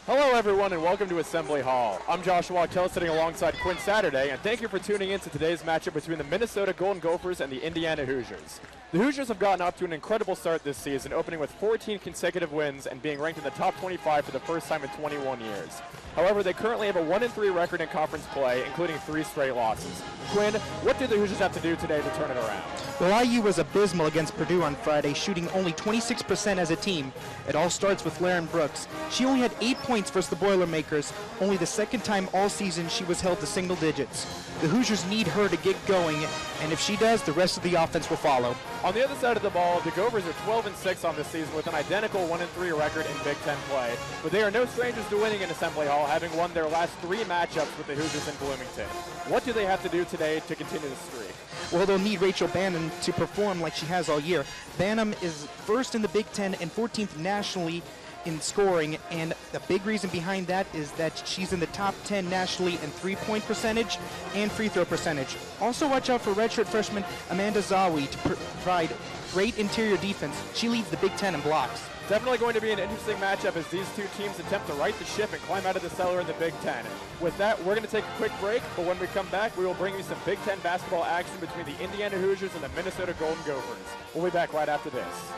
Hello, everyone, and welcome to Assembly Hall. I'm Josh Wachtel, sitting alongside Quinn Saturday, and thank you for tuning in to today's matchup between the Minnesota Golden Gophers and the Indiana Hoosiers. The Hoosiers have gotten off to an incredible start this season, opening with 14 consecutive wins and being ranked in the top 25 for the first time in 21 years. However, they currently have a 1-3 record in conference play, including 3 straight losses. Quinn, what do the Hoosiers have to do today to turn it around? Well, IU was abysmal against Purdue on Friday, shooting only 26% as a team. It all starts with Laren Brooks. She only had 8 points versus the Boilermakers, only the second time all season she was held to single digits. The Hoosiers need her to get going, and if she does, the rest of the offense will follow. On the other side of the ball, the Gophers are 12-6 on this season with an identical 1-3 record in Big Ten play, but they are no strangers to winning in Assembly Hall, having won their last 3 matchups with the Hoosiers in Bloomington. What do they have to do today to continue the streak? Well, they'll need Rachel Bannon to perform like she has all year. Bannon is first in the Big Ten and 14th nationally in scoring, and the big reason behind that is that she's in the top 10 nationally in three-point percentage and free throw percentage. Also watch out for redshirt freshman Amanda Zawi to provide great interior defense. She leads the Big Ten in blocks. Definitely going to be an interesting matchup as these two teams attempt to right the ship and climb out of the cellar in the Big Ten. With that, we're going to take a quick break, but when we come back, we will bring you some Big Ten basketball action between the Indiana Hoosiers and the Minnesota Golden Gophers. We'll be back right after this.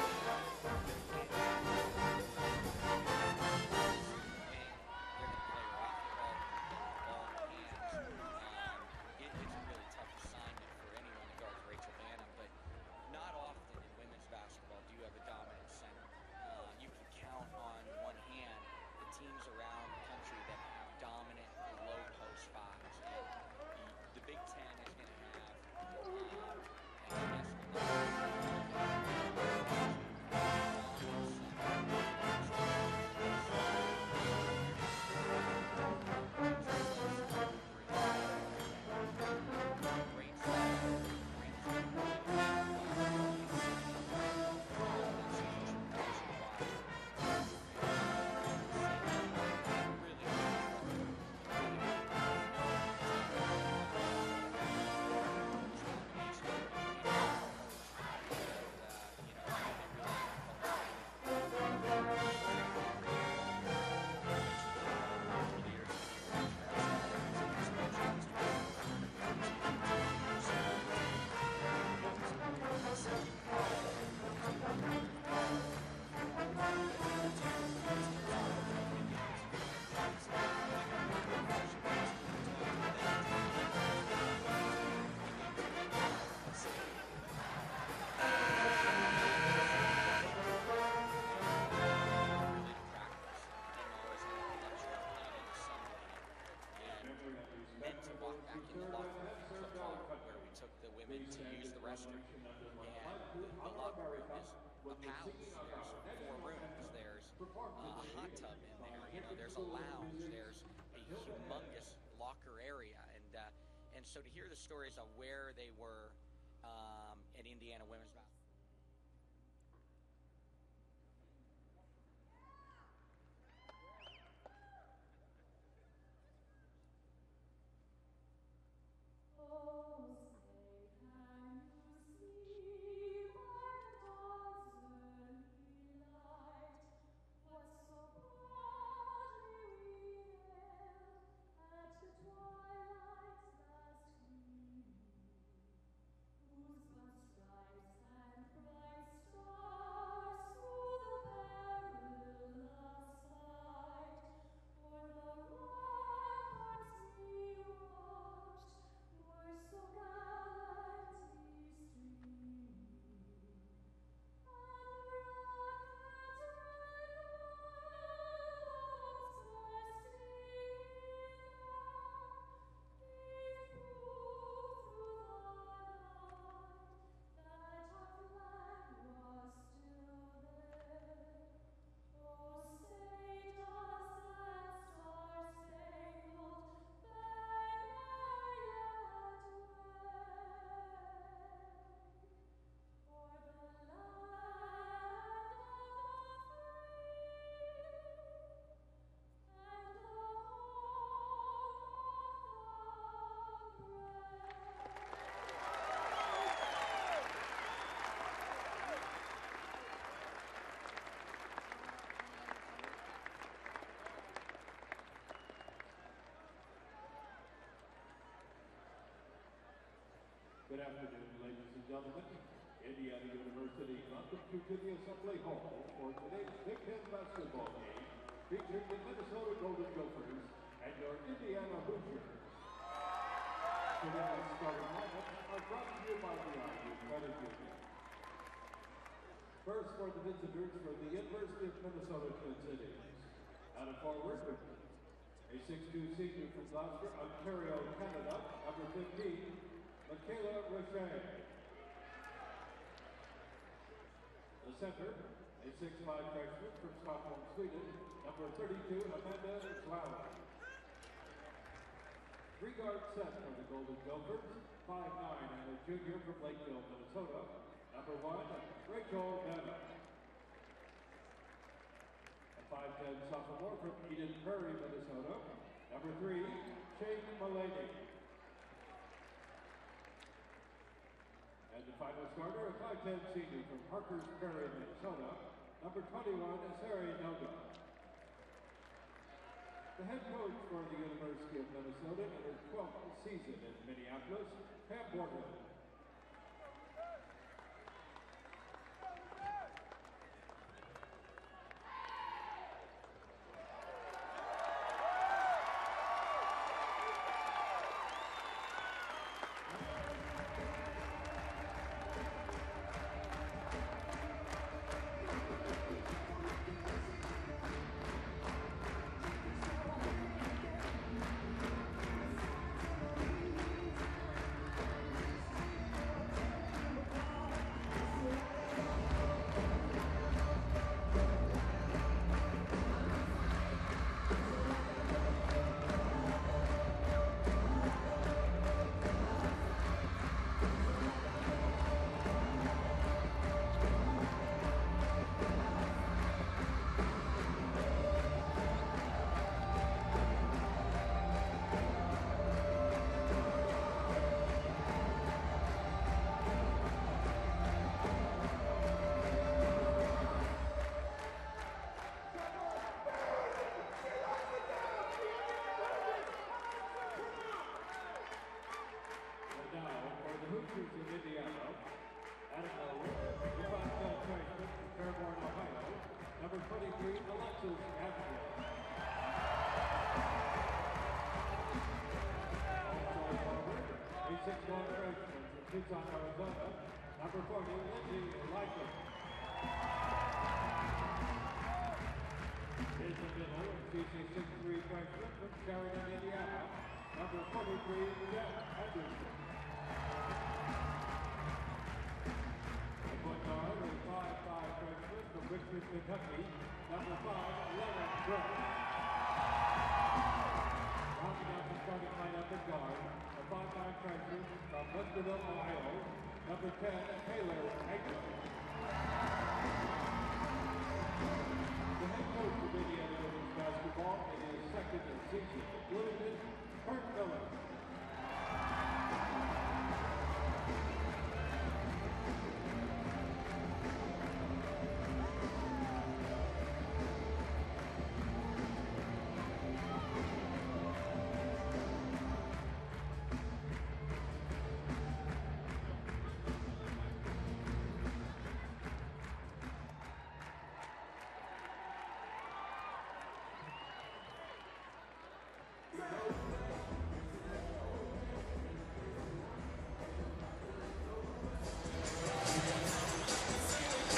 So to hear the stories of where they were at Indiana women's basketball. afternoon, ladies and gentlemen. Indiana University welcomes you to the Assembly Hall for today's Big Ten basketball game featuring the Minnesota Golden Gophers and your Indiana Hoosiers. Today's starting lineups are brought to you by the IU Credit Union. First for the visitors for the University of Minnesota Twin Cities. Out of forward, a 6'2" senior from Gloucester, Ontario, Canada, number 15, Michaela Richey. The center, a 6'5" freshman from Stockholm, Sweden, number 32, Amanda Zwaller. Three-guard set for the Golden Gophers, 5'9", and a junior from Lakeville, Minnesota, number 1, Rachel Devon. A 5'10" sophomore from Eden Prairie, Minnesota, number 3, Shane Mullaney. And the final starter, a 5'10" senior from Harpers Ferry, Minnesota, number 21, Sari Noga. The head coach for the University of Minnesota in her 12th season in Minneapolis, Pam Borman. Arizona, number 40, Lindsay Likely. In the middle, she's a 6'3" freshman from Sheridan, Indiana, number 43, Jeff Anderson. The point guard is 5'5" freshman from Richmond, Kentucky, number 5, Leonard Brooks. Rounding out the starting lineup at guard, a 5'9" freshman from Westerville, Ohio, number 10, Taylor Hager. The head coach of Indiana women's basketball in his second season at Bloomington, Kurt Miller.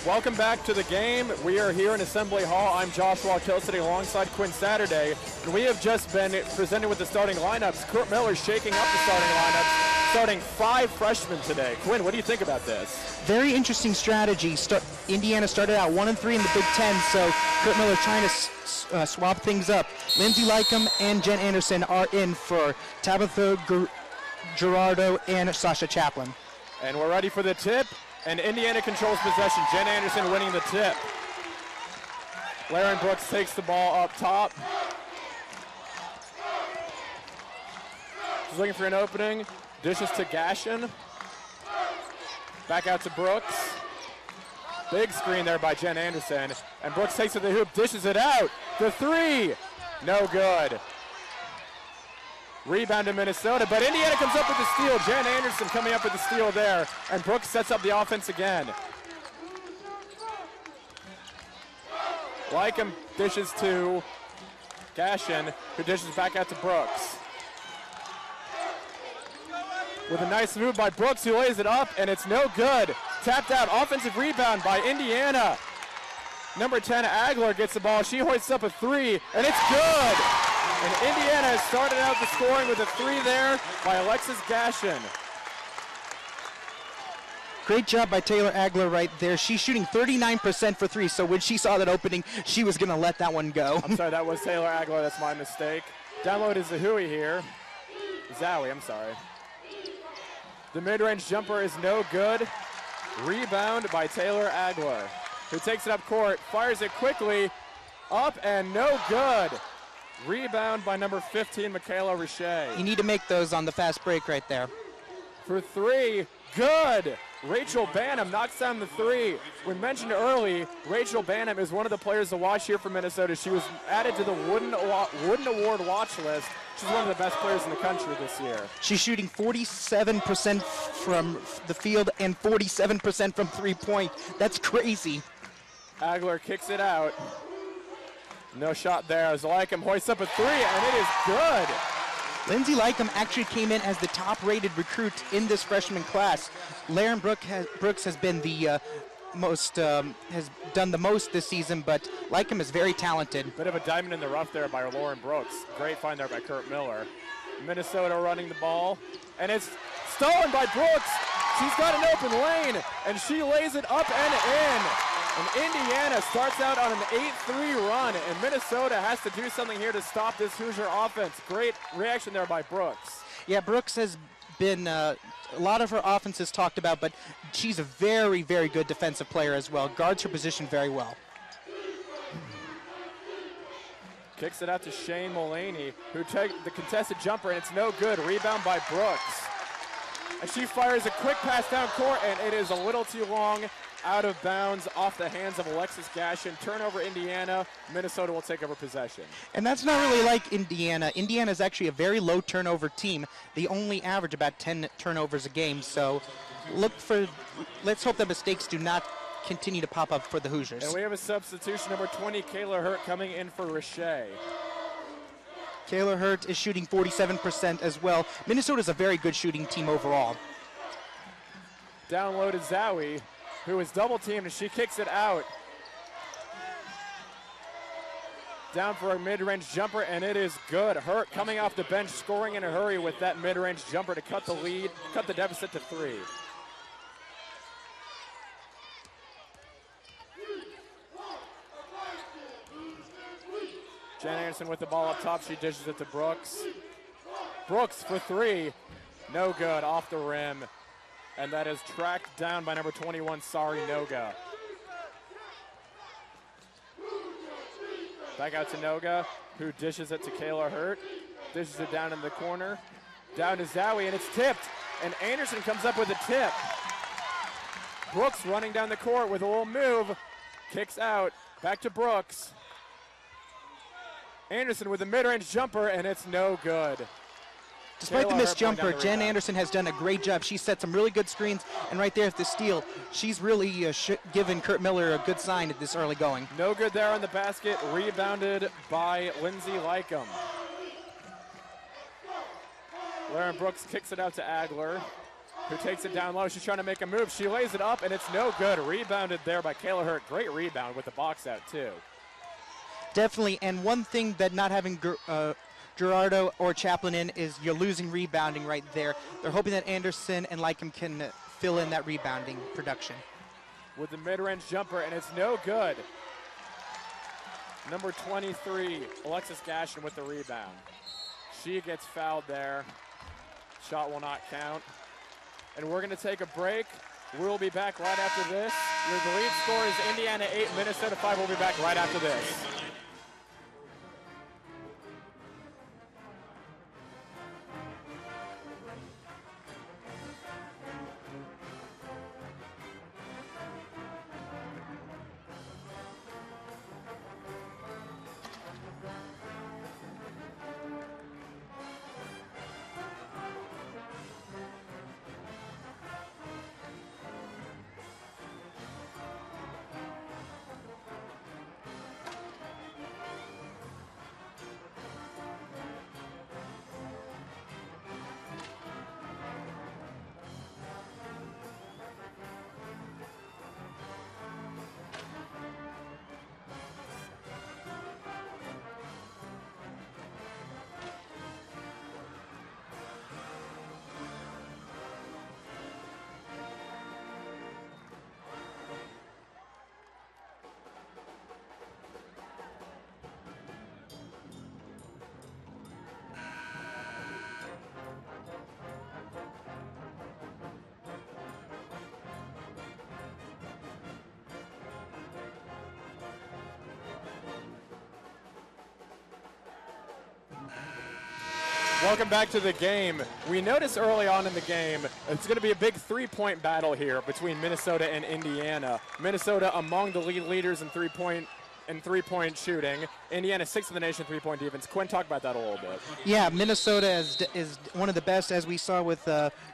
Welcome back to the game. We are here in Assembly Hall. I'm Josh Wachtel sitting alongside Quinn Saturday, and we have just been presented with the starting lineups. Kurt Miller shaking up the starting lineups, starting 5 freshmen today. Quinn, what do you think about this? Very interesting strategy. Indiana started out 1-3 in the Big Ten, so Kurt Miller trying to swap things up. Lindsay Lycum and Jen Anderson are in for Tabitha Gerardo and Sasha Chaplin. And we're ready for the tip. And Indiana controls possession. Jen Anderson winning the tip. Laren Brooks takes the ball up top. She's looking for an opening. Dishes to Gashin. Back out to Brooks. Big screen there by Jen Anderson. And Brooks takes it to the hoop, dishes it out. The 3. No good. Rebound to Minnesota, but Indiana comes up with the steal. Jen Anderson coming up with the steal there, and Brooks sets up the offense again. Lycum dishes to Gashin, who dishes back out to Brooks. With a nice move by Brooks, who lays it up, and it's no good. Tapped out, offensive rebound by Indiana. Number 10, Agler gets the ball. She hoists up a three, and it's good. And Indiana has started out the scoring with a three there by Alexis Gashin. Great job by Taylor Agler right there. She's shooting 39% for three, so when she saw that opening, she was going to let that one go. I'm sorry, that was Taylor Agler. That's my mistake. Download is Zahui here. Zowie, I'm sorry. The mid-range jumper is no good. Rebound by Taylor Agler, who takes it up court, fires it quickly, up and no good. Rebound by number 15, Michaela Richey. You need to make those on the fast break right there. For three, good. Rachel Banham knocks down the three. We mentioned early, Rachel Banham is one of the players to watch here for Minnesota. She was added to the Wooden Award watch list. She's one of the best players in the country this year. She's shooting 47% from the field and 47% from three-point. That's crazy. Agler kicks it out. No shot there as Lycum hoists up a three, and it is good. Lindsay Lycum actually came in as the top-rated recruit in this freshman class. Lauren Brooks has been the has done the most this season, but Lycum is very talented. Bit of a diamond in the rough there by Lauren Brooks. Great find there by Kurt Miller. Minnesota running the ball, and it's stolen by Brooks. She's got an open lane, and she lays it up and in. And Indiana starts out on an 8-3 run, and Minnesota has to do something here to stop this Hoosier offense. Great reaction there by Brooks. Yeah, Brooks has been, a lot of her offense is talked about, but she's a very, very good defensive player as well. Guards her position very well. Kicks it out to Shane Mullaney, who takes the contested jumper, and it's no good. Rebound by Brooks. And she fires a quick pass down court, and it is a little too long. Out of bounds, off the hands of Alexis Gashin. Turnover Indiana. Minnesota will take over possession. And that's not really like Indiana. Indiana is actually a very low turnover team. They only average about 10 turnovers a game. So let's hope that mistakes do not continue to pop up for the Hoosiers. And we have a substitution, number 20, Kayla Hurt, coming in for Richey. Kayla Hurt is shooting 47% as well. Minnesota's a very good shooting team overall. Down low to Zowie, who is double teamed, and she kicks it out. Down for a mid-range jumper, and it is good. Hurt coming off the bench, scoring in a hurry with that mid-range jumper to cut the lead, cut the deficit to 3. Jen Anderson with the ball up top. She dishes it to Brooks. Brooks for 3. No good, off the rim. And that is tracked down by number 21, Sari Noga. Back out to Noga, who dishes it to Kayla Hurt. Dishes it down in the corner. Down to Zowie, and it's tipped. And Anderson comes up with a tip. Brooks running down the court with a little move. Kicks out. Back to Brooks. Anderson with a mid-range jumper, and it's no good. Despite the missed jumper, Jen Anderson has done a great job. She set some really good screens, and right there at the steal, she's really given Kurt Miller a good sign at this early going. No good there on the basket, rebounded by Lindsay Lycum. Lauren Brooks kicks it out to Agler, who takes it down low. She's trying to make a move. She lays it up, and it's no good. Rebounded there by Kayla Hurt. Great rebound with the box out, too. Definitely, and one thing that not having Gerardo or Chaplin in is you're losing rebounding right there. They're hoping that Anderson and Lycum can fill in that rebounding production. With the mid-range jumper, and it's no good. Number 23, Alexis Gashin with the rebound. She gets fouled there. Shot will not count. And we're going to take a break. We'll be back right after this. The lead score is Indiana 8, Minnesota 5. We'll be back right after this. Welcome back to the game. We noticed early on in the game, it's going to be a big three-point battle here between Minnesota and Indiana. Minnesota among the league leaders in three-point shooting. Indiana 6th in the nation three-point defense. Quinn, talk about that a little bit. Yeah, Minnesota is one of the best, as we saw with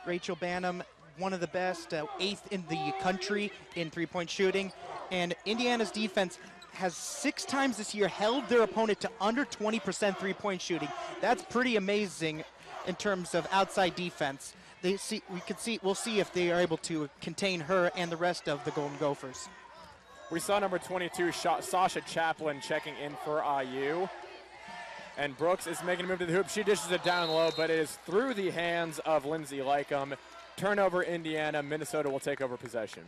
Rachel Banham, one of the best, 8th in the country in three-point shooting. And Indiana's defense has 6 times this year held their opponent to under 20% three-point shooting. That's pretty amazing in terms of outside defense. We'll see if they are able to contain her and the rest of the Golden Gophers. We saw number 22, Sasha Chaplin, checking in for IU. And Brooks is making a move to the hoop. She dishes it down low, but it is through the hands of Lindsay Lycum. Turnover, Indiana. Minnesota will take over possession.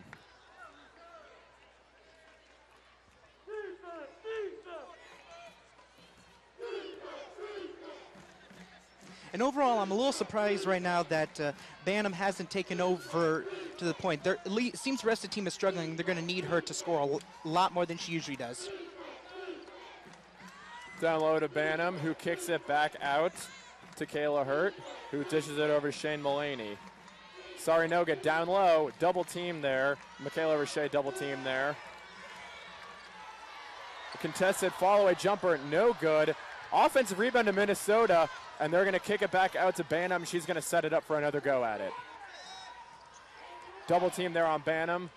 And overall, I'm a little surprised right now that Banham hasn't taken over to the point. It seems the rest of the team is struggling. They're going to need her to score a lot more than she usually does. Down low to Banham, who kicks it back out to Kayla Hurt, who dishes it over to Shane Mullaney. Sarinoga down low, double team there. Michaela Richey double team there. A contested follow-away jumper, no good. Offensive rebound to Minnesota, and they're going to kick it back out to Banham. She's going to set it up for another go at it. Double team there on Banham.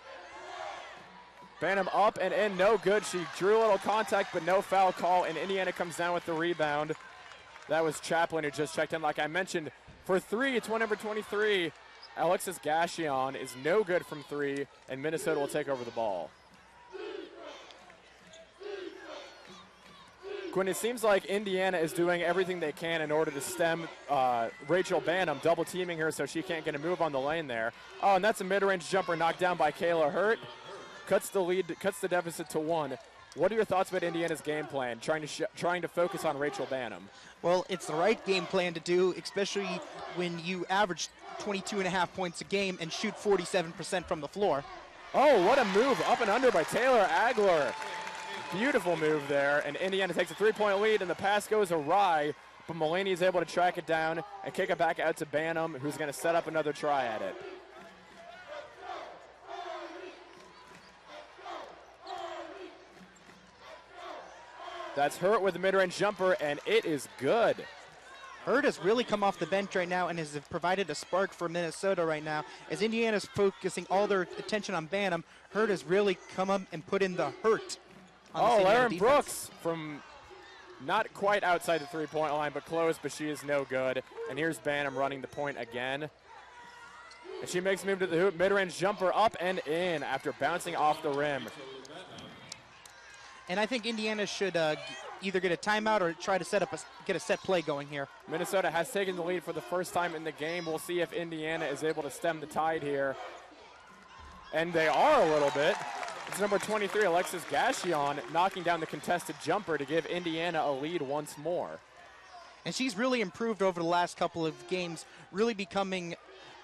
Banham up and in, no good. She drew a little contact, but no foul call, and Indiana comes down with the rebound. That was Chaplin who just checked in. Like I mentioned, for 3, it's one number 23. Alexis Gashion is no good from 3, and Minnesota will take over the ball. Quinn, it seems like Indiana is doing everything they can in order to stem Rachel Banham, double teaming her so she can't get a move on the lane there. Oh, and that's a mid-range jumper knocked down by Kayla Hurt. Cuts the deficit to 1. What are your thoughts about Indiana's game plan, trying to focus on Rachel Banham? Well, it's the right game plan to do, especially when you average 22.5 points a game and shoot 47% from the floor. Oh, what a move, up and under by Taylor Agler. Beautiful move there, and Indiana takes a 3-point lead, and the pass goes awry, but Mullaney is able to track it down and kick it back out to Banham, who's going to set up another try at it. That's Hurt with a mid-range jumper, and it is good. Hurt has really come off the bench right now and has provided a spark for Minnesota right now. As Indiana's focusing all their attention on Banham, Hurt has really come up and put in the hurt. Oh, Lauren Brooks from not quite outside the three-point line, but close, but she is no good. And here's Banham running the point again. And she makes a move to the hoop, mid-range jumper up and in after bouncing off the rim. And I think Indiana should either get a timeout or try to get a set play going here. Minnesota has taken the lead for the first time in the game. We'll see if Indiana is able to stem the tide here. And they are a little bit. It's number 23, Alexis Gashion, knocking down the contested jumper to give Indiana a lead once more. And she's really improved over the last couple of games, really becoming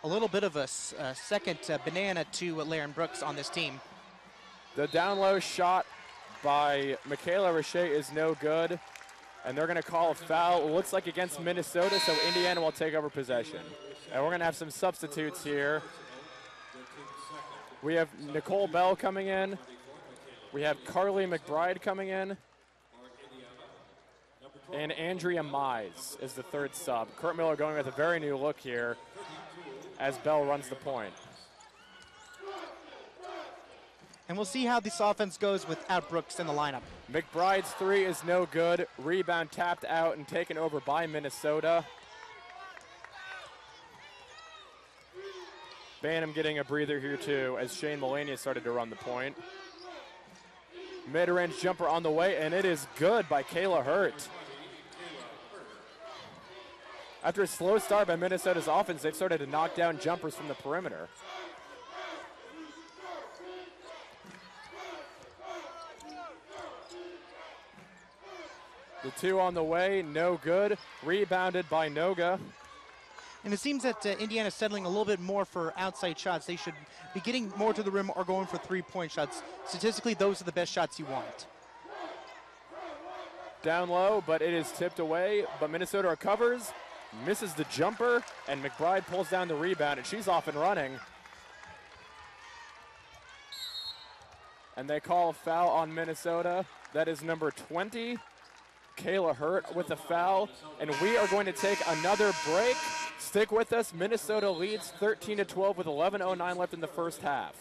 a little bit of a second banana to Lauren Brooks on this team. The down low shot by Michaela Richey is no good, and they're going to call a foul. It looks like against Minnesota, so Indiana will take over possession. And we're going to have some substitutes here. We have Nicole Bell coming in. We have Carly McBride coming in. And Andrea Mize is the third sub. Kurt Miller going with a very new look here as Bell runs the point. And we'll see how this offense goes without Brooks in the lineup. McBride's 3 is no good. Rebound tapped out and taken over by Minnesota. Banham getting a breather here too as Shane Mullaney has started to run the point. Mid-range jumper on the way, and it is good by Kayla Hurt. After a slow start by Minnesota's offense, they've started to knock down jumpers from the perimeter. The 2 on the way, no good. Rebounded by Noga. And it seems that Indiana's settling a little bit more for outside shots. They should be getting more to the rim or going for three-point shots. Statistically, those are the best shots you want. Down low, but it is tipped away. But Minnesota recovers. misses the jumper, and McBride pulls down the rebound, and she's off and running. And they call a foul on Minnesota. That is number 20, Kayla Hurt with the foul. And we are going to take another break. Stick with us. Minnesota leads 13-12 with 11:09 left in the first half.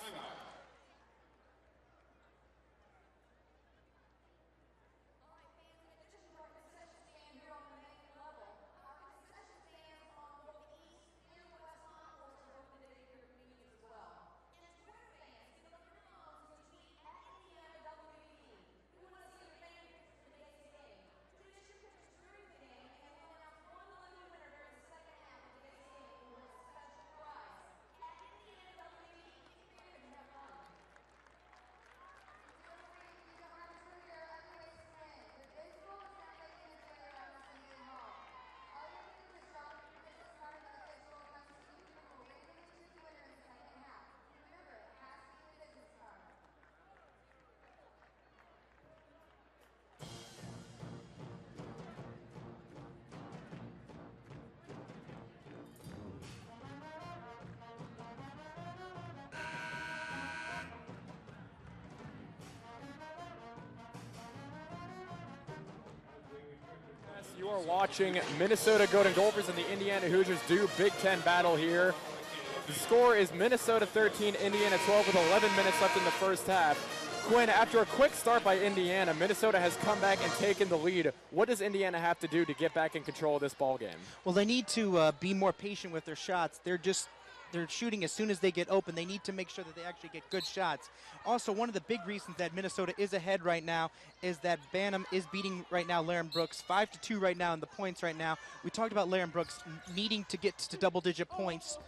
You are watching Minnesota Golden Gophers and the Indiana Hoosiers do Big Ten battle here. The score is Minnesota 13, Indiana 12 with 11 minutes left in the first half. Quinn, after a quick start by Indiana, Minnesota has come back and taken the lead. What does Indiana have to do to get back in control of this ball game? Well, they need to be more patient with their shots. They're shooting as soon as they get open. They need to make sure that they actually get good shots. Also, one of the big reasons that Minnesota is ahead right now is that Bantam is beating right now Laren Brooks 5-2 right now in the points right now. We talked about Laren Brooks needing to get to double-digit points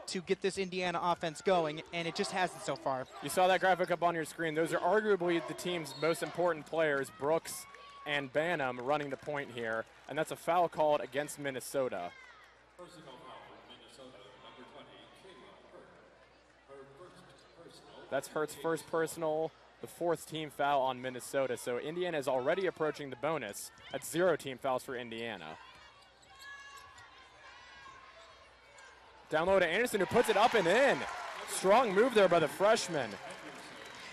to get this Indiana offense going, and it just hasn't so far. You saw that graphic up on your screen. Those are arguably the team's most important players, Brooks and Bantam, running the point here, and that's a foul called against Minnesota. Personal foul for Minnesota, number 20, Kayla Hurt. Her first personal. That's Hurt's first personal, the fourth team foul on Minnesota. So Indiana is already approaching the bonus. That's 0 team fouls for Indiana. Down low to Anderson, who puts it up and in. Strong move there by the freshman.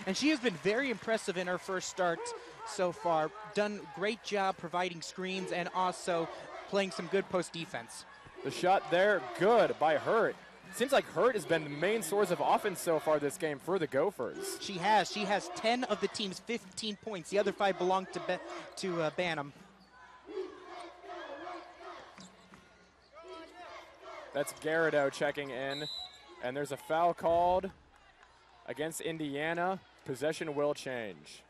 And she has been very impressive in her first start so far. Done great job providing screens and also playing some good post defense. The shot there, good by Hurt. Seems like Hurt has been the main source of offense so far this game for the Gophers. She has 10 of the team's 15 points. The other 5 belong to Bantam. That's Garrido checking in, and there's a foul called against Indiana. Possession will change.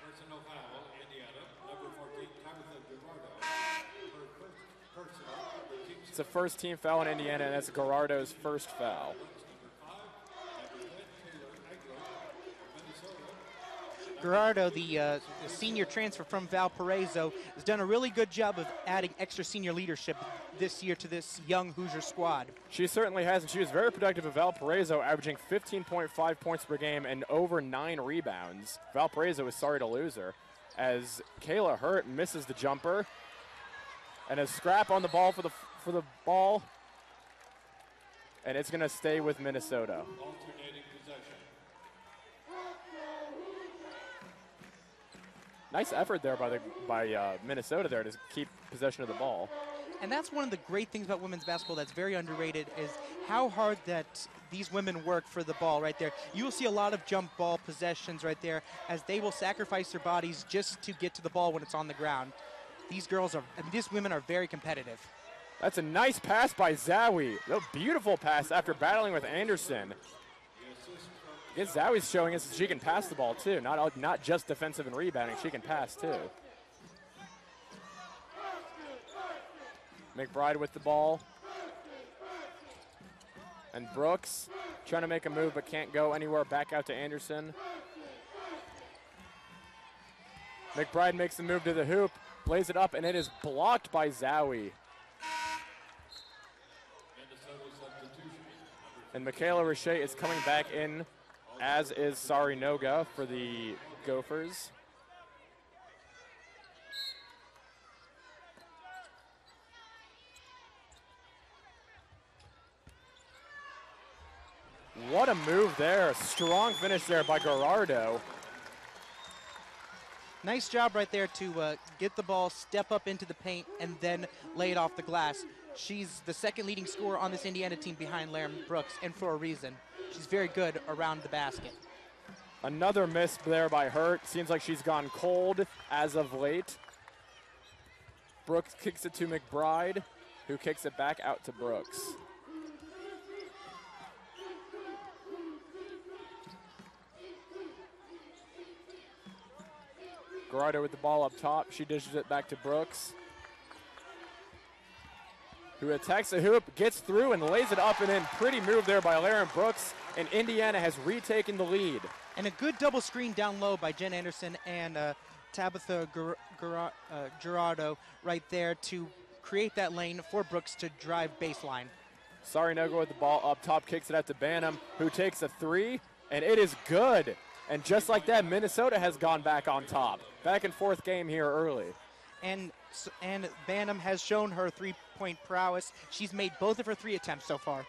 Personal foul, Indiana, number 14, Tabitha Gerardo. Her first personal. It's the first team foul in Indiana, and that's Gerardo's first foul. Gerardo, the senior transfer from Valparaiso, has done a really good job of adding extra senior leadership this year to this young Hoosier squad. She certainly has, and she was very productive at Valparaiso, averaging 15.5 points per game and over 9 rebounds. Valparaiso is sorry to lose her, as Kayla Hurt misses the jumper, and a scrap on the ball for the ball, and it's going to stay with Minnesota. Alternating possession. Nice effort there by Minnesota there to keep possession of the ball. And that's one of the great things about women's basketball that's very underrated is how hard that these women work for the ball right there. You will see a lot of jump ball possessions right there as they will sacrifice their bodies just to get to the ball when it's on the ground. These women are very competitive. That's a nice pass by Zowie. A beautiful pass after battling with Anderson. I guess Zowie's showing us that she can pass the ball too, not just defensive and rebounding, she can pass too. McBride with the ball. And Brooks trying to make a move but can't go anywhere, back out to Anderson. McBride makes the move to the hoop, lays it up, and it is blocked by Zowie. And Michaela Richey is coming back in, as is Sari Noga for the Gophers. What a move there. Strong finish there by Gerardo. Nice job right there to get the ball, step up into the paint, and then lay it off the glass. She's the second leading scorer on this Indiana team behind Lauren Brooks, and for a reason. She's very good around the basket. Another miss there by Hurt. Seems like she's gone cold as of late. Brooks kicks it to McBride, who kicks it back out to Brooks. Gerardo with the ball up top. She dishes it back to Brooks, who attacks the hoop, gets through, and lays it up and in. Pretty move there by Lauren Brooks, and Indiana has retaken the lead. And a good double screen down low by Jen Anderson and Tabitha Gerardo right there to create that lane for Brooks to drive baseline. Sarinoga with the ball up top, kicks it out to Banham, who takes a three, and it is good. And just like that, Minnesota has gone back on top. Back and forth game here early. And Banham has shown her three-point prowess. She's made both of her 3 attempts so far.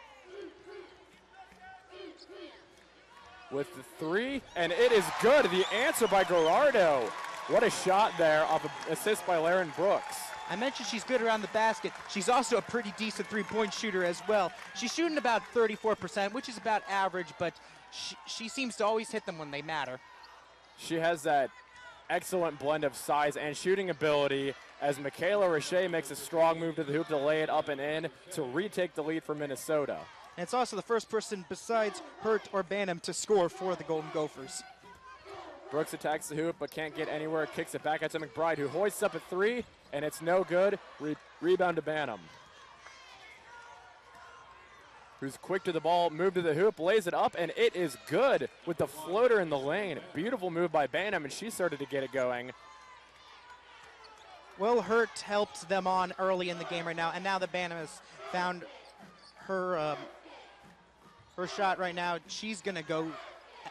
With the three, and it is good. The answer by Gerardo. What a shot there off an assist by Lauren Brooks. I mentioned she's good around the basket. She's also a pretty decent three-point shooter as well. She's shooting about 34%, which is about average, but she seems to always hit them when they matter. She has that excellent blend of size and shooting ability as Michaela Richey makes a strong move to the hoop to lay it up and in to retake the lead for Minnesota. And it's also the first person besides Hurt or Banham to score for the Golden Gophers. Brooks attacks the hoop but can't get anywhere, kicks it back out to McBride, who hoists up a three, and it's no good. Rebound to Banham, who's quick to the ball, move to the hoop, lays it up, and it is good with the floater in the lane. Beautiful move by Banham, and she started to get it going. Well, Hurt helped them on early in the game right now, and now that Banham has found her shot right now, she's going to go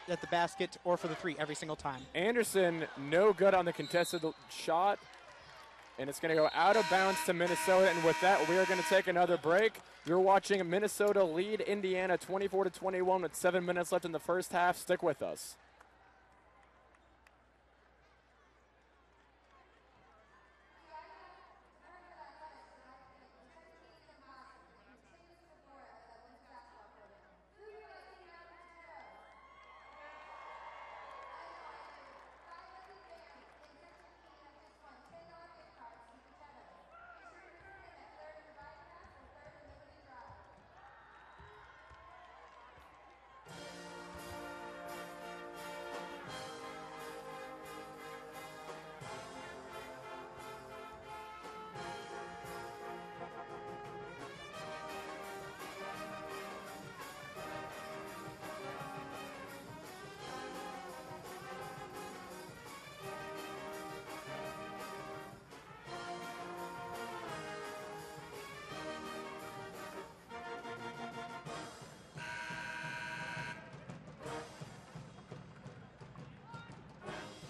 at the basket or for the three every single time. Anderson, no good on the contested shot, and it's going to go out of bounds to Minnesota. And with that, we are going to take another break. You're watching Minnesota lead Indiana 24-21 with 7 minutes left in the first half. Stick with us.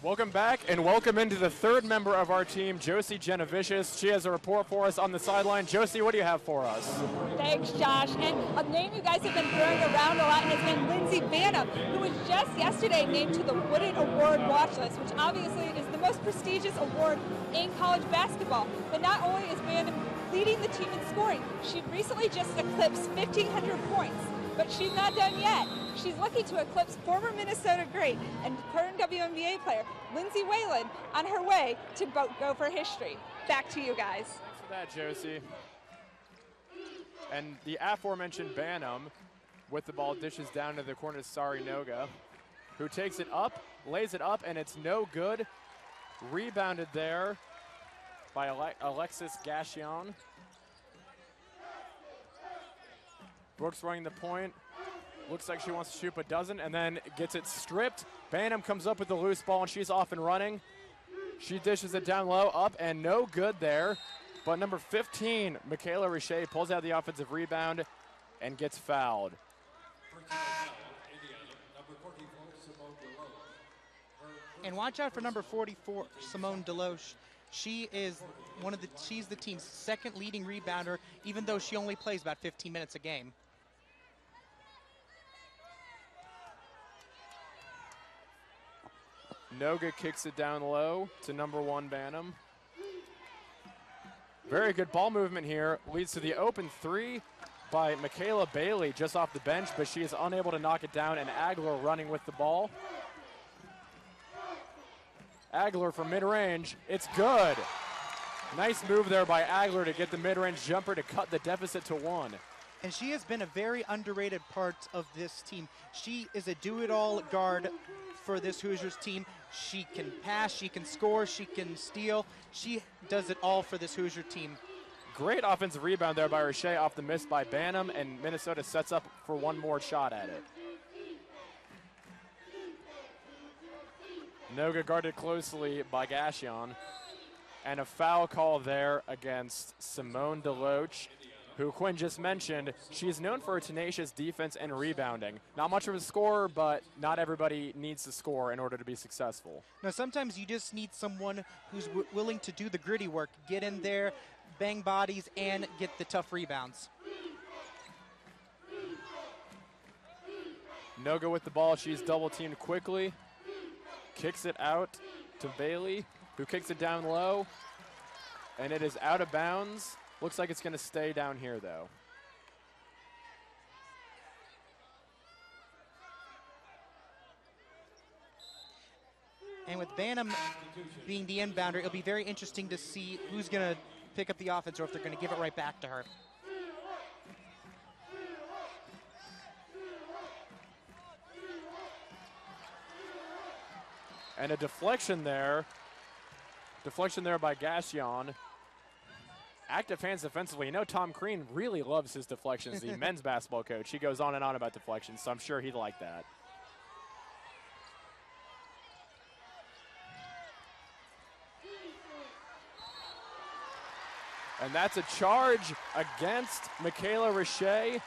Welcome back and welcome into the third member of our team, Josie Genovicius. She has a report for us on the sideline. Josie, what do you have for us? Thanks, Josh. And a name you guys have been throwing around a lot has been Lindsey Banham, who was just yesterday named to the Wooded Award watch list, which obviously is the most prestigious award in college basketball. But not only is Banham leading the team in scoring, she recently just eclipsed 1,500 points. But she's not done yet. She's looking to eclipse former Minnesota great and current WNBA player Lindsay Whalen on her way to Gopher history. Back to you guys. Thanks for that, Josie. And the aforementioned Banham with the ball dishes down to the corner to Sarinoga, who takes it up, lays it up, and it's no good. Rebounded there by Alexis Gassion. Brooks running the point. Looks like she wants to shoot but doesn't, and then gets it stripped. Banham comes up with the loose ball, and she's off and running. She dishes it down low, up, and no good there. But number 15, Michaela Richey, pulls out the offensive rebound and gets fouled. And watch out for number 44, Simone Deloche. She's the team's second leading rebounder, even though she only plays about 15 minutes a game. Noga kicks it down low to number 1 Bantam. Very good ball movement here. Leads to the open 3 by Michaela Bailey just off the bench, but she is unable to knock it down, and Agler running with the ball. Agler from mid-range. It's good. Nice move there by Agler to get the mid-range jumper to cut the deficit to 1. And she has been a very underrated part of this team. She is a do-it-all guard for this Hoosiers team. She can pass, she can score, she can steal. She does it all for this Hoosier team. Great offensive rebound there by Roche off the miss by Bantam, and Minnesota sets up for one more shot at it. Noga guarded closely by Gassion. And a foul call there against Simone DeLoach, who Quinn just mentioned. She is known for her tenacious defense and rebounding. Not much of a scorer, but not everybody needs to score in order to be successful. Now, sometimes you just need someone who's willing to do the gritty work, get in there, bang bodies, and get the tough rebounds. Noga with the ball. She's double-teamed quickly. Kicks it out to Bailey, who kicks it down low. And it is out of bounds. Looks like it's going to stay down here, though. And with Bantam being the inbounder, it'll be very interesting to see who's going to pick up the offense or if they're going to give it right back to her. And a deflection there. Deflection there by Gassion. Active hands defensively. You know Tom Crean really loves his deflections, the men's basketball coach. He goes on and on about deflections, so I'm sure he'd like that. And that's a charge against Michaela Roche.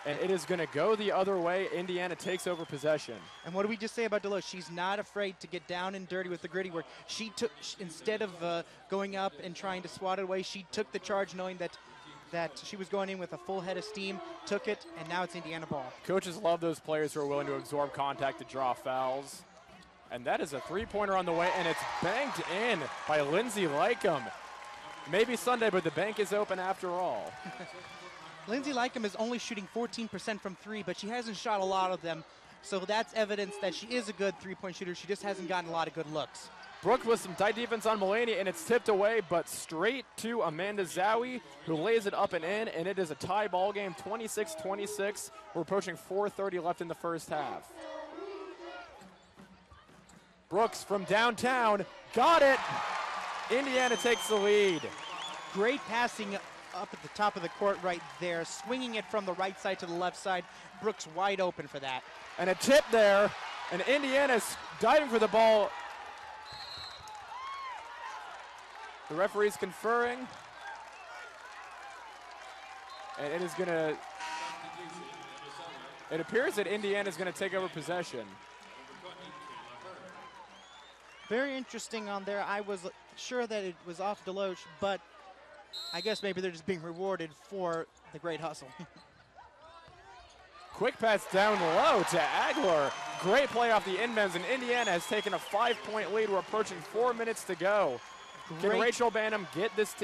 And it is going to go the other way. Indiana takes over possession. And what do we just say about Deloach? She's not afraid to get down and dirty with the gritty work. She took, instead of going up and trying to swat it away, she took the charge knowing that she was going in with a full head of steam, took it, and now it's Indiana ball. Coaches love those players who are willing to absorb contact to draw fouls. And that is a three-pointer on the way, and it's banked in by Lindsay Lycum. Maybe Sunday, but the bank is open after all. Lindsay Lycum is only shooting 14% from 3, but she hasn't shot a lot of them. So that's evidence that she is a good three-point shooter. She just hasn't gotten a lot of good looks. Brooke with some tight defense on Mulaney, and it's tipped away, but straight to Amanda Zowie, who lays it up and in, and it is a tie ball game, 26-26. We're approaching 4:30 left in the first half. Brooks from downtown, got it! Indiana takes the lead. Great passing up at the top of the court right there, swinging it from the right side to the left side. Brooks wide open for that. And a tip there, and Indiana's diving for the ball. The referee's conferring. And it is going to, it appears that Indiana's going to take over possession. Very interesting on there. I was sure that it was off Deloach, but I guess maybe they're just being rewarded for the great hustle. Quick pass down low to Agler. Great play off the inbounds, and Indiana has taken a 5-point lead. We're approaching 4 minutes to go. Can Rachel Bantam get this,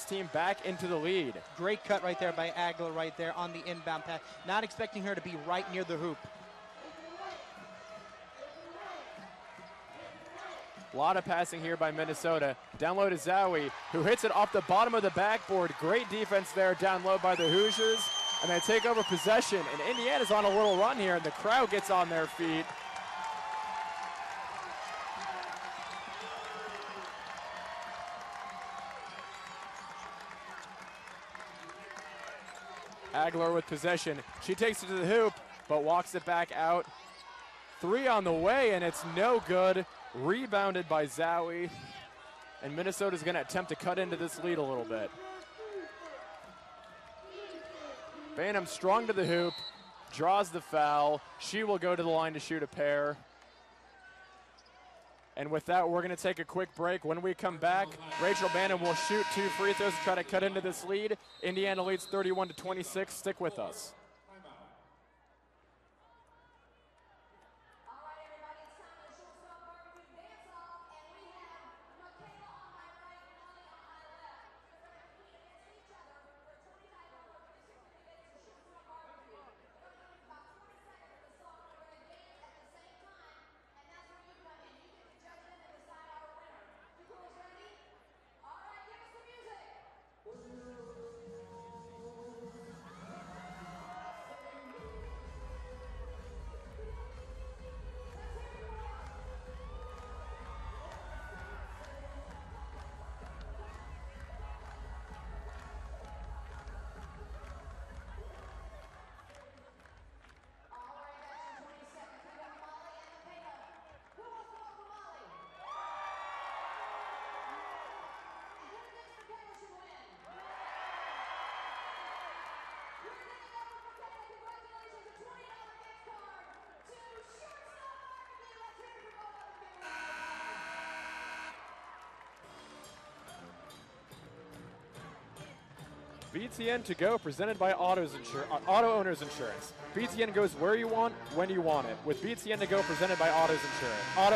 team back into the lead? Great cut right there by Agler right there on the inbound pass. Not expecting her to be right near the hoop. A lot of passing here by Minnesota. Down low to Zowie, who hits it off the bottom of the backboard. Great defense there down low by the Hoosiers. And they take over possession. And Indiana's on a little run here, and the crowd gets on their feet. Agler with possession. She takes it to the hoop, but walks it back out. 3 on the way, and it's no good. Rebounded by Zowie, and Minnesota's going to attempt to cut into this lead a little bit. Bantam strong to the hoop, draws the foul. She will go to the line to shoot a pair. And with that, we're going to take a quick break. When we come back, Rachel Bantam will shoot 2 free throws to try to cut into this lead. Indiana leads 31-26. Stick with us. BTN To Go presented by Auto Owners Insurance. BTN goes where you want, when you want it. With BTN To Go presented by Auto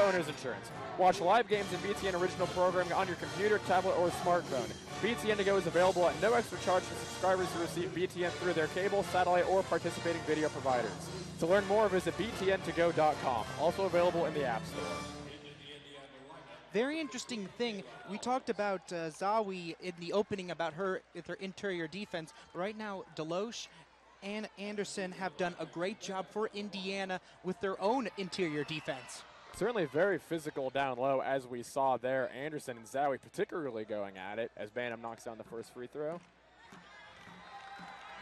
Owners Insurance. Watch live games and BTN original programming on your computer, tablet, or smartphone. BTN To Go is available at no extra charge for subscribers who receive BTN through their cable, satellite, or participating video providers. To learn more, visit btntogo.com. Also available in the App Store. Very interesting thing. We talked about Zawi in the opening about her with her interior defense. Right now, Deloche and Anderson have done a great job for Indiana with their own interior defense. Certainly very physical down low, as we saw there. Anderson and Zawi particularly going at it as Banham knocks down the first free throw.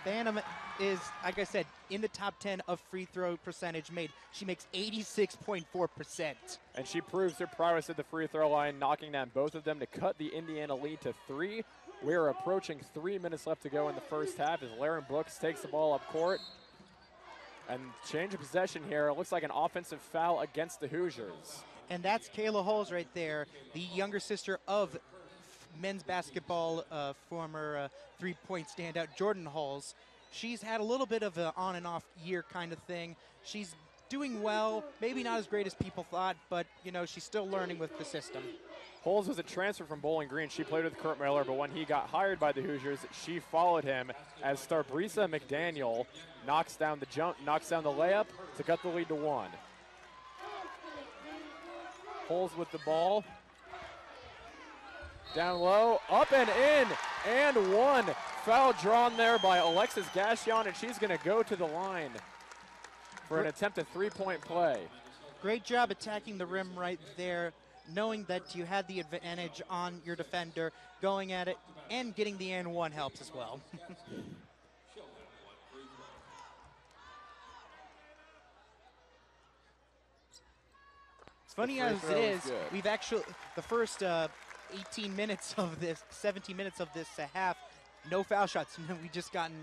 Banham is, like I said, in the top 10 of free throw percentage made. She makes 86.4%. And she proves her prowess at the free throw line, knocking down both of them to cut the Indiana lead to 3. We are approaching 3 minutes left to go in the first half as Laren Brooks takes the ball up court. And change of possession here. It looks like an offensive foul against the Hoosiers. And that's Kayla Halls right there, the younger sister of men's basketball former three-point standout Jordan Halls. She's had a little bit of an on and off year kind of thing. She's doing well, maybe not as great as people thought, but you know, she's still learning with the system. Holmes was a transfer from Bowling Green. She played with Kurt Miller, but when he got hired by the Hoosiers, she followed him as Starbrisa McDaniel knocks down the layup to cut the lead to 1. Holmes with the ball. Down low, up and in, and 1. Foul drawn there by Alexis Gassion, and she's going to go to the line for an attempt at three-point play. Great job attacking the rim right there, knowing that you had the advantage on your defender, going at it, and getting the and 1 helps as well. It's funny as it is, we've actually, the first 18 minutes of this, 17 minutes of this half, no foul shots. We just gotten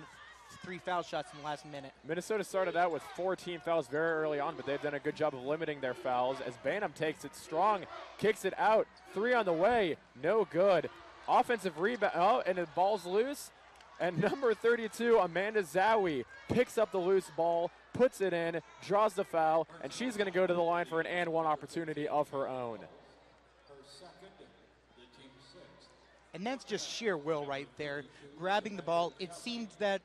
3 foul shots in the last minute. Minnesota started out with 4 team fouls very early on, but they've done a good job of limiting their fouls as Banham takes it strong, kicks it out, 3 on the way, no good. Offensive rebound, oh, and the ball's loose. And number 32, Amanda Zawi, picks up the loose ball, puts it in, draws the foul, and she's going to go to the line for an and 1 opportunity of her own. And that's just sheer will right there, grabbing the ball. It seemed that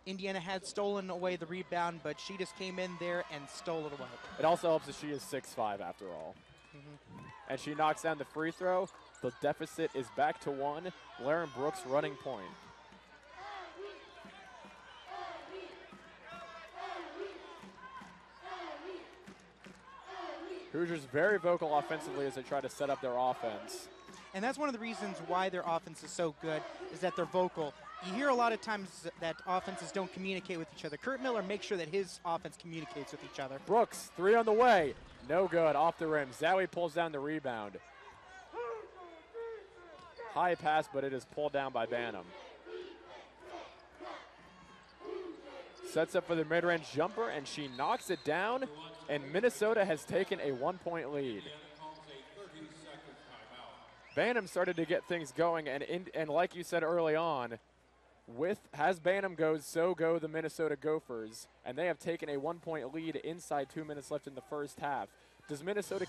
Indiana had stolen away the rebound, but she just came in there and stole it away. It also helps that she is 6'5" after all. And she knocks down the free throw. The deficit is back to 1. Laren Brooks running point. Hoosiers very vocal offensively as they try to set up their offense. And that's one of the reasons why their offense is so good, is that they're vocal. You hear a lot of times that offenses don't communicate with each other. Kurt Miller makes sure that his offense communicates with each other. Brooks, 3 on the way. No good, off the rim. Zawi pulls down the rebound. High pass, but it is pulled down by Banham. Sets up for the mid-range jumper, and she knocks it down, and Minnesota has taken a 1-point lead. Banham started to get things going, and like you said early on, as Banham goes, so go the Minnesota Gophers, and they have taken a 1-point lead inside 2 minutes left in the first half. Does Minnesota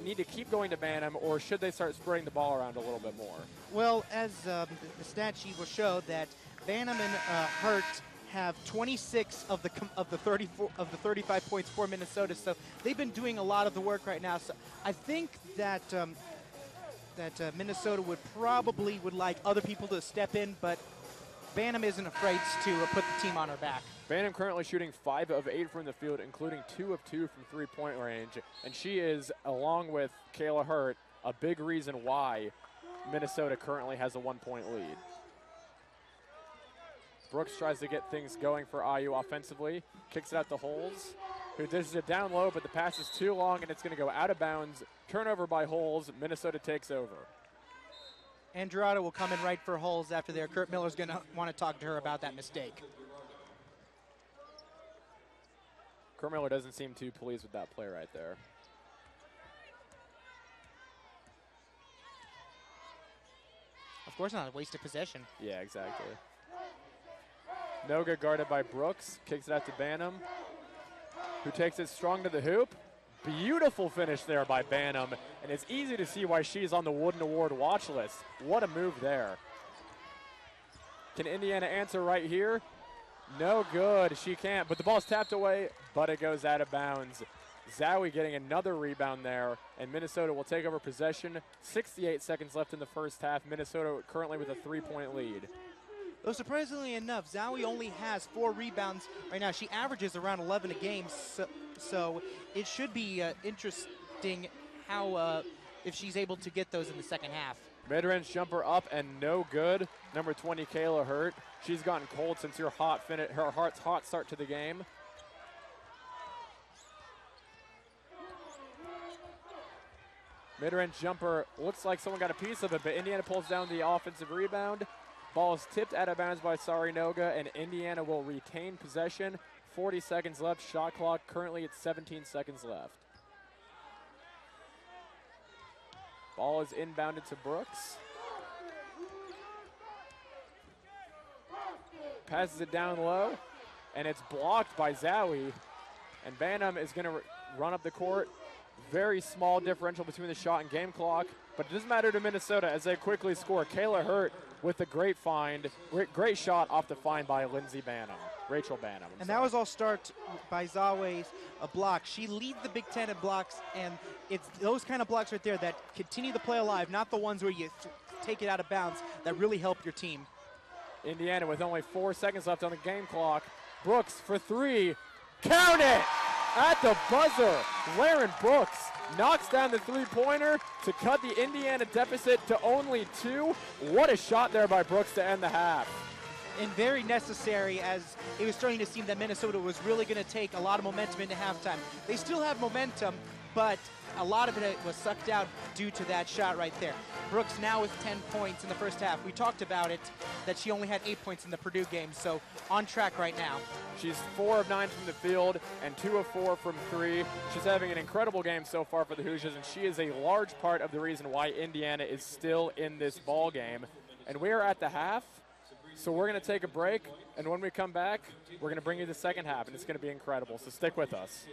need to keep going to Banham, or should they start spreading the ball around a little bit more? Well, as the stat sheet will show, that Banham and Hurt have 26 of the 35 points for Minnesota, so they've been doing a lot of the work right now. So I think that Minnesota would like other people to step in, but Banham isn't afraid to put the team on her back. Banham currently shooting 5 of 8 from the field, including 2 of 2 from three-point range, and she is, along with Kayla Hurt, a big reason why Minnesota currently has a 1-point lead. Brooks tries to get things going for IU offensively, kicks it out to Holes, who dishes it down low, but the pass is too long, and it's going to go out of bounds. Turnover by Holes. Minnesota takes over. Andrada will come in right for Holes after there. Kurt Miller's going to want to talk to her about that mistake. Kurt Miller doesn't seem too pleased with that play right there. Of course not, a waste of possession. Yeah, exactly. Noga guarded by Brooks, kicks it out to Banham, who takes it strong to the hoop. Beautiful finish there by Banham, and it's easy to see why she's on the Wooden Award watch list. What a move there. Can Indiana answer right here? No good, she can't, but the ball's tapped away, but it goes out of bounds. Zowie getting another rebound there, and Minnesota will take over possession. 68 seconds left in the first half. Minnesota currently with a 3-point lead. Though surprisingly enough, Zowie only has 4 rebounds right now. She averages around 11 a game, so it should be interesting how if she's able to get those in the second half. Mid-range jumper up and no good. Number 20, Kayla Hurt. She's gotten cold since her heart's hot start to the game. Mid-range jumper looks like someone got a piece of it, but Indiana pulls down the offensive rebound. Ball is tipped out of bounds by Sari Noga, and Indiana will retain possession. 40 seconds left. Shot clock currently at 17 seconds left. Ball is inbounded to Brooks. Passes it down low, and it's blocked by Zowie. And Banham is going to run up the court. Very small differential between the shot and game clock, but it doesn't matter to Minnesota as they quickly score. Kayla Hurt with a great find, great shot off the find by Lindsey Banham, Rachel Banham. And that was all start by Zawie's block. She leads the Big Ten in blocks, and it's those kind of blocks right there that continue the play alive, not the ones where you take it out of bounds, that really help your team. Indiana with only 4 seconds left on the game clock. Brooks for 3, count it! At the buzzer, Laren Brooks knocks down the three-pointer to cut the Indiana deficit to only 2. What a shot there by Brooks to end the half. And very necessary, as it was starting to seem that Minnesota was really going to take a lot of momentum into halftime. They still have momentum, but a lot of it was sucked out due to that shot right there. Brooks now with 10 points in the first half. We talked about it, that she only had 8 points in the Purdue game, so on track right now. She's 4 of 9 from the field and 2 of 4 from 3. She's having an incredible game so far for the Hoosiers, and she is a large part of the reason why Indiana is still in this ball game. And we are at the half, so we're going to take a break, and when we come back, we're going to bring you the second half, and it's going to be incredible, so stick with us.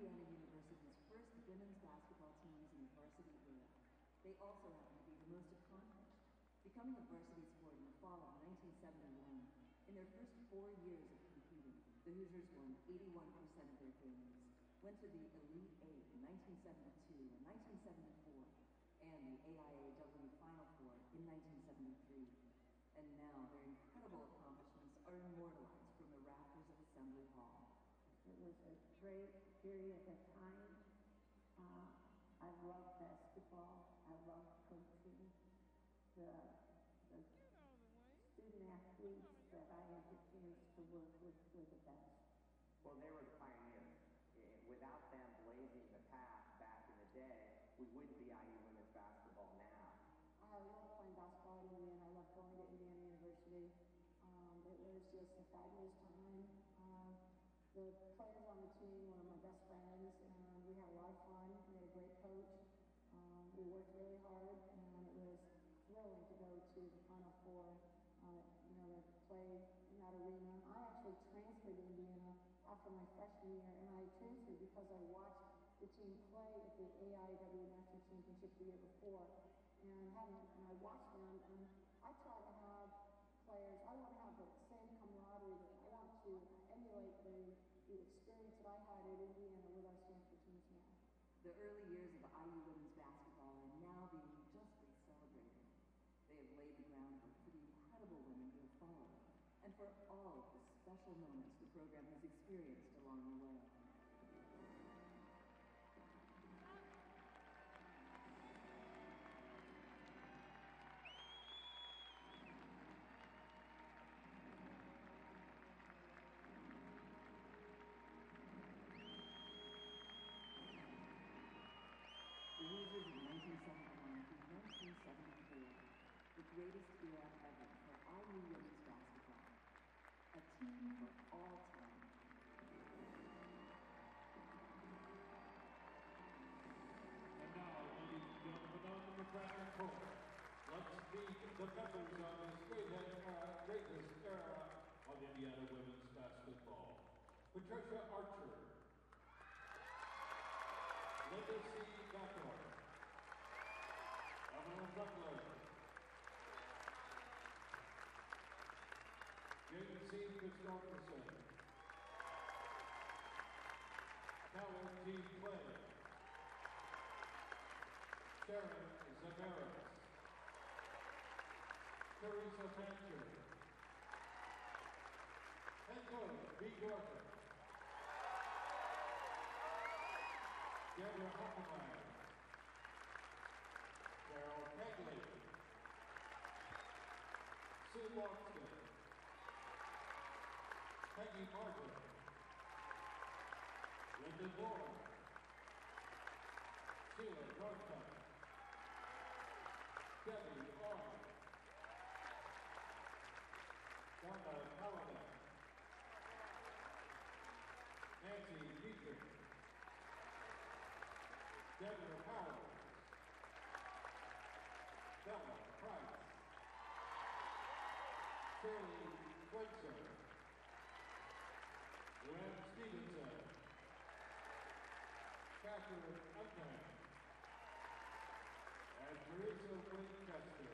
Indiana University's first women's basketball teams in the varsity era. They also happen to be the most accomplished, becoming a varsity sport in the fall of 1971. In their first 4 years of competing, the Hoosiers won 81% of their games, went to the Elite Eight in 1972 and 1974, and the AIAW Final Four in 1973. And now their incredible accomplishments are immortalized from the rafters of Assembly Hall. It was a great period of time. I love basketball. I love coaching. The student athletes that I had the chance to work with were the best. Well, they were the pioneers. Without them blazing the path back in the day, we wouldn't be IU women's basketball now. I love playing basketball at Indiana. I love going to Indiana University. It was just a fabulous time. The players on the team were my best friends, and we had a lot of fun. We had a great coach. We worked really hard, and it was thrilling to go to the Final Four, to play in that arena. I actually transferred to Indiana after my freshman year, and I transferred because I watched the team play at the AIW National Championship the year before, and I watched them, and I try to have players, I want to have the same camaraderie. I want to emulate the experience that I had at Indiana with our Stanford teams now. The early years of IU women's basketball are now being justly celebrated. They have laid the groundwork for the incredible women who have followed, and for all of the special moments the program has experienced along the way. The Hoosiers of 1971 through 1974, the greatest era ever for IU women's basketball. A team for all time. And now, ladies and gentlemen, on the McGrath Court, let's meet the members of this greatest era of Indiana women's basketball. Patricia Archer. Linda C. Gator, Evelyn Butler, James C. Christopherson, Howard T. Clay, Sharon Zagaris, Teresa Fancher, and Coach B. Dorfman. Deborah Hockenmeyer, Carol Kegley, Sue Loxton, Peggy Martin, Linda Moore, Sheila Northcutt, Debbie Orr, Donna Halliday, Nancy Dietrich, Deborah Howard, Bella Price, Shirley Switzer, Luann Stevenson, Catherine Unman, and Teresa Winchester.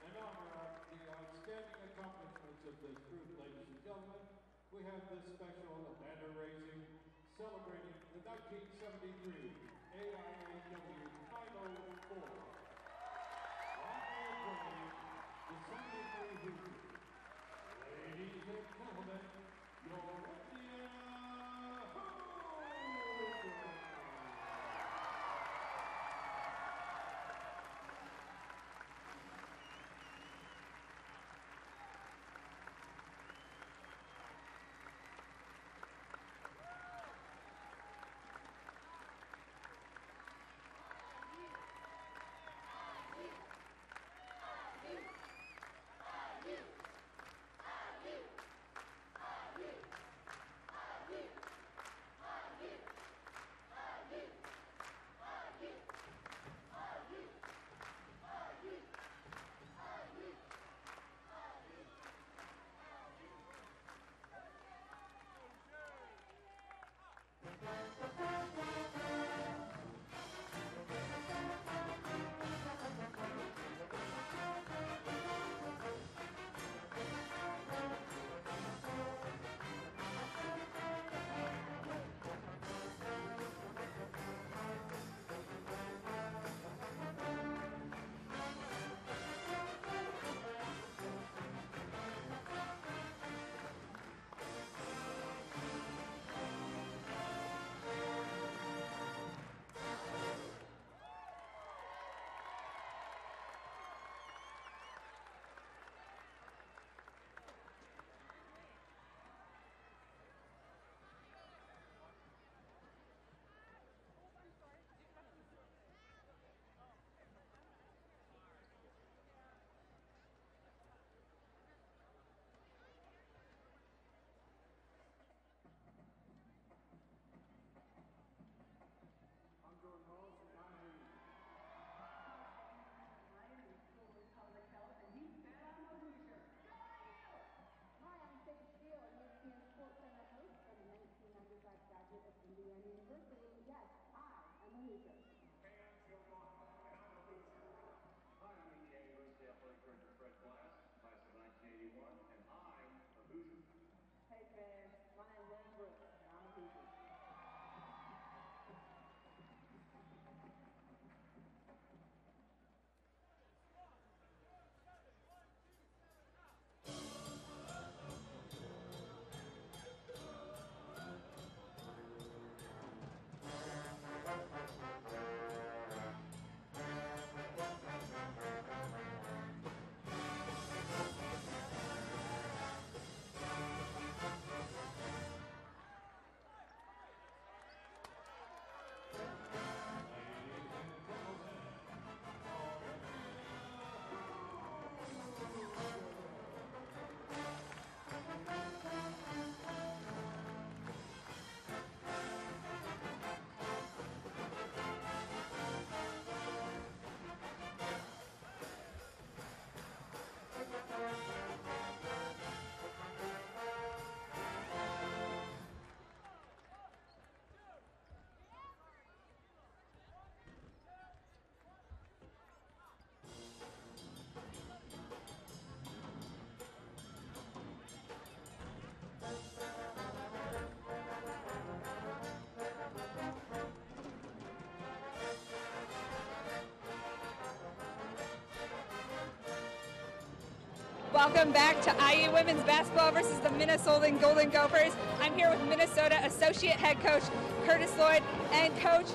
In honor of the outstanding accomplishments of this group, ladies and gentlemen, we have this special banner raising celebrating the 1973 AIAW Final Four. Long may the 73 Hoosiers. Ladies and gentlemen, your Indiana Hoosiers! Welcome back to IU Women's Basketball versus the Minnesota Golden Gophers. I'm here with Minnesota Associate Head Coach Curtis Lloyd. And Coach,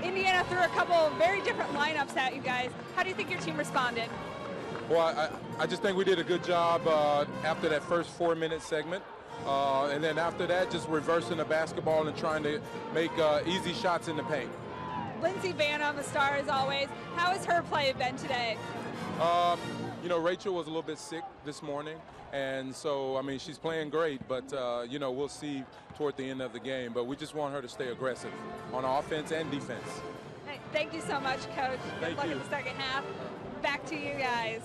Indiana threw a couple of very different lineups at you guys. How do you think your team responded? Well, I just think we did a good job after that first 4-minute segment. And then after that, just reversing the basketball and trying to make easy shots in the paint. Lindsey Vanham, a star as always. How has her play been today? You know, Rachel was a little bit sick this morning, and so, I mean, she's playing great, but, you know, we'll see toward the end of the game. But we just want her to stay aggressive on offense and defense. Hey, thank you so much, Coach. Good luck you. in the second half. Back to you guys.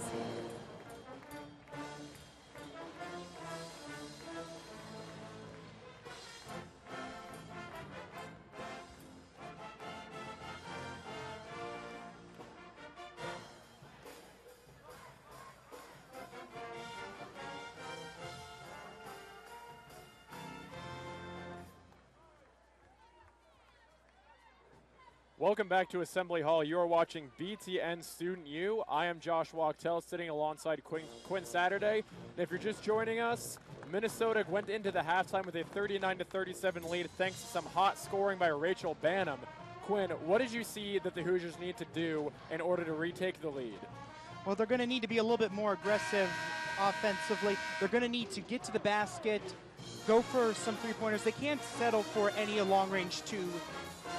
Welcome back to Assembly Hall. You are watching BTN Student U. I am Josh Wachtel, sitting alongside Quinn Saturday. And if you're just joining us, Minnesota went into the halftime with a 39-37 lead thanks to some hot scoring by Rachel Banham. Quinn, what did you see that the Hoosiers need to do in order to retake the lead? Well, they're going to need to be a little bit more aggressive offensively. They're going to need to get to the basket, go for some three-pointers. They can't settle for any long-range two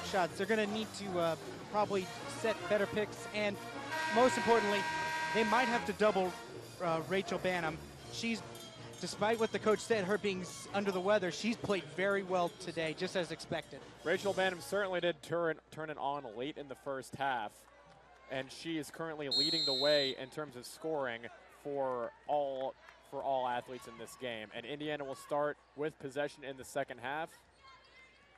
shots. They're going to need to probably set better picks, and most importantly, they might have to double Rachel Banham. She's, despite what the coach said, her being under the weather, she's played very well today, just as expected. Rachel Banham certainly did turn it on late in the first half, and she is currently leading the way in terms of scoring for all athletes in this game. And Indiana will start with possession in the second half.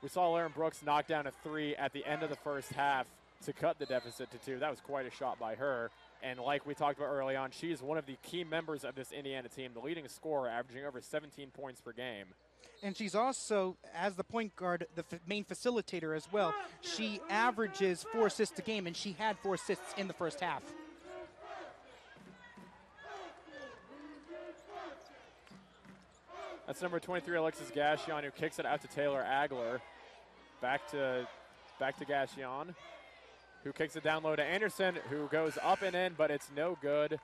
We saw Lauren Brooks knock down a three at the end of the first half to cut the deficit to 2. That was quite a shot by her. And like we talked about early on, she is one of the key members of this Indiana team, the leading scorer, averaging over 17 points per game. And she's also, as the point guard, the main facilitator as well. She averages 4 assists a game, and she had 4 assists in the first half. That's number 23, Alexis Gassion, who kicks it out to Taylor Agler. Back to Gassion, who kicks it down low to Anderson, who goes up and in, but it's no good.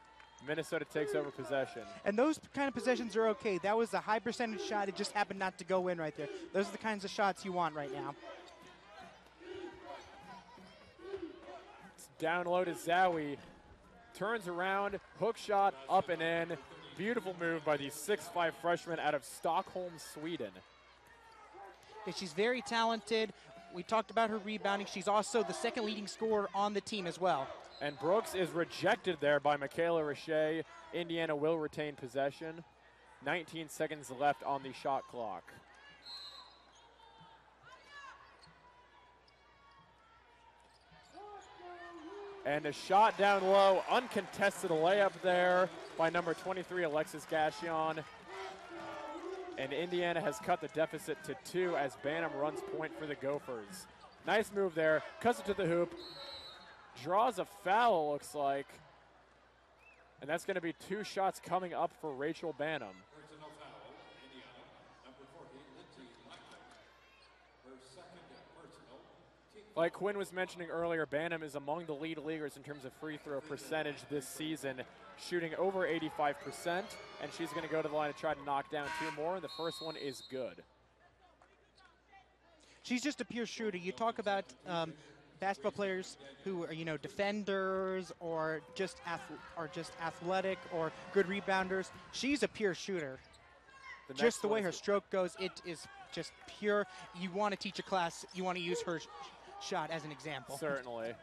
Minnesota takes over possession. And those kind of possessions are okay. That was a high percentage shot. It just happened not to go in right there. Those are the kinds of shots you want right now. It's down low to Zowie. Turns around, hook shot, up and in. Beautiful move by the 6'5" freshman out of Stockholm, Sweden. Yeah, she's very talented. We talked about her rebounding. She's also the second leading scorer on the team as well. And Brooks is rejected there by Michaela Richey. Indiana will retain possession. 19 seconds left on the shot clock. And a shot down low, uncontested layup there by number 23, Alexis Gassion. And Indiana has cut the deficit to 2 as Banham runs point for the Gophers. Nice move there, cuts it to the hoop, draws a foul, looks like. And that's going to be 2 shots coming up for Rachel Banham. Personal foul, Indiana, number 40, Lindsey Vanham. Her second personal. Like Quinn was mentioning earlier, Banham is among the lead leaguers in terms of free throw percentage this season, shooting over 85%, and she's going to go to the line to try to knock down 2 more, and the first one is good. She's just a pure shooter. You talk about basketball players who are, you know, defenders or just athletic or good rebounders. She's a pure shooter. Just the way her stroke goes, it is just pure. You want to teach a class, you want to use her shot as an example. Certainly.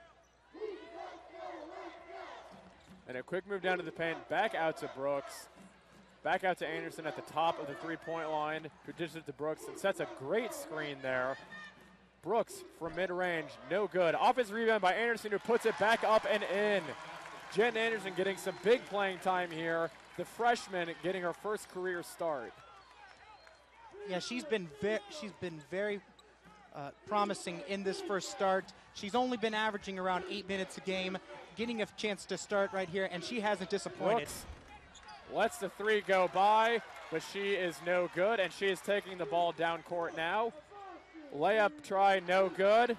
And a quick move down to the paint, back out to Brooks. Back out to Anderson at the top of the three-point line, who dishes it to Brooks and sets a great screen there. Brooks from mid-range, no good. Offensive rebound by Anderson, who puts it back up and in. Jen Anderson getting some big playing time here. The freshman getting her first career start. Yeah, she's been very promising in this first start. She's only been averaging around 8 minutes a game, getting a chance to start right here, and she hasn't disappointed. Brooks Lets the three go by, but she is no good, and she is taking the ball down court now. Layup try, no good.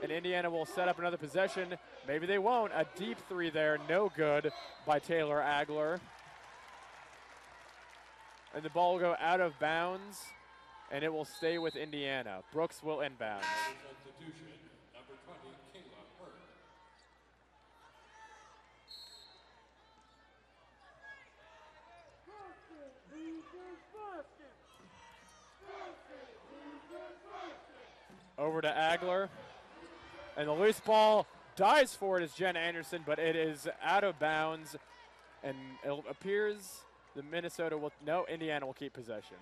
And Indiana will set up another possession. Maybe they won't. A deep three there, no good by Taylor Agler. And the ball will go out of bounds, and it will stay with Indiana. Brooks will inbound. Substitution, number 20, Kayla Hurd. Over to Agler. And the loose ball dives for it as Jen Anderson, but it is out of bounds. And it appears the Minnesota will, no, Indiana will keep possession.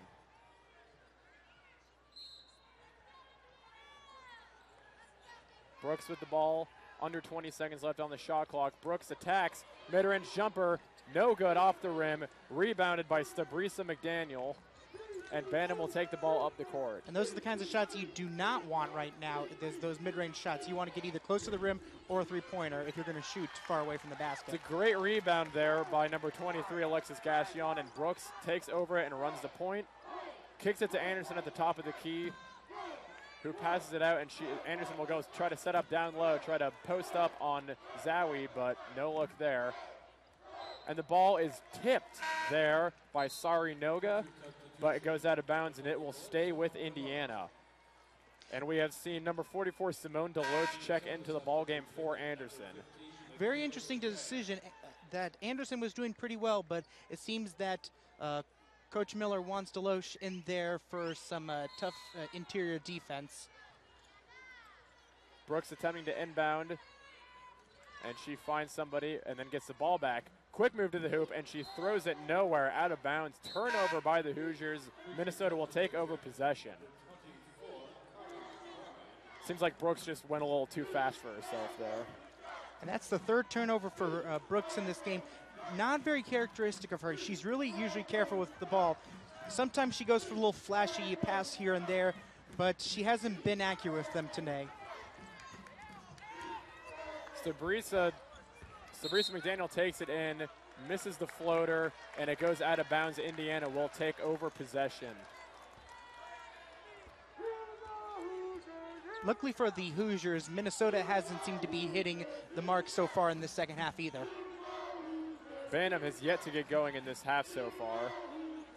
Brooks with the ball, under 20 seconds left on the shot clock. Brooks attacks, mid-range jumper, no good off the rim, rebounded by Stabrisa McDaniel. And Bantam will take the ball up the court. And those are the kinds of shots you do not want right now. There's those mid-range shots. You want to get either close to the rim or a three-pointer if you're going to shoot far away from the basket. It's a great rebound there by number 23, Alexis Gassion, and Brooks takes over it and runs the point. Kicks it to Anderson at the top of the key, who passes it out, and Anderson will go try to set up down low, try to post up on Zowie, but no look there. And the ball is tipped there by Sari Noga, but it goes out of bounds, and it will stay with Indiana. And we have seen number 44, Simone Deloach, check into the ballgame for Anderson. Very interesting decision that Anderson was doing pretty well, but it seems that Coach Miller wants Deloach in there for some tough interior defense. Brooks attempting to inbound, and she finds somebody and then gets the ball back. Quick move to the hoop, and she throws it nowhere, out of bounds. Turnover by the Hoosiers. Minnesota will take over possession. Seems like Brooks just went a little too fast for herself there. And that's the third turnover for Brooks in this game. Not very characteristic of her. She's really usually careful with the ball. Sometimes she goes for a little flashy pass here and there, but she hasn't been accurate with them today. Stabrisa McDaniel takes it in, misses the floater, and it goes out of bounds. Indiana will take over possession. Luckily for the Hoosiers, Minnesota hasn't seemed to be hitting the mark so far in the second half either. Bantam has yet to get going in this half so far,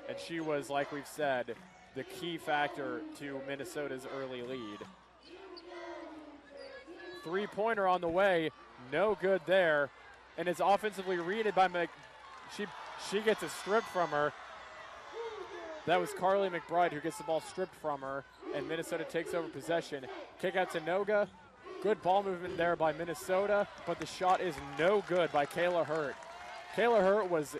and she was, like we've said, the key factor to Minnesota's early lead. Three-pointer on the way, no good there, and it's offensively readed by she gets it stripped from her. That was Carly McBride who gets the ball stripped from her, and Minnesota takes over possession. Kick out to Noga. Good ball movement there by Minnesota, but the shot is no good by Kayla Hurt. Kayla Hurt was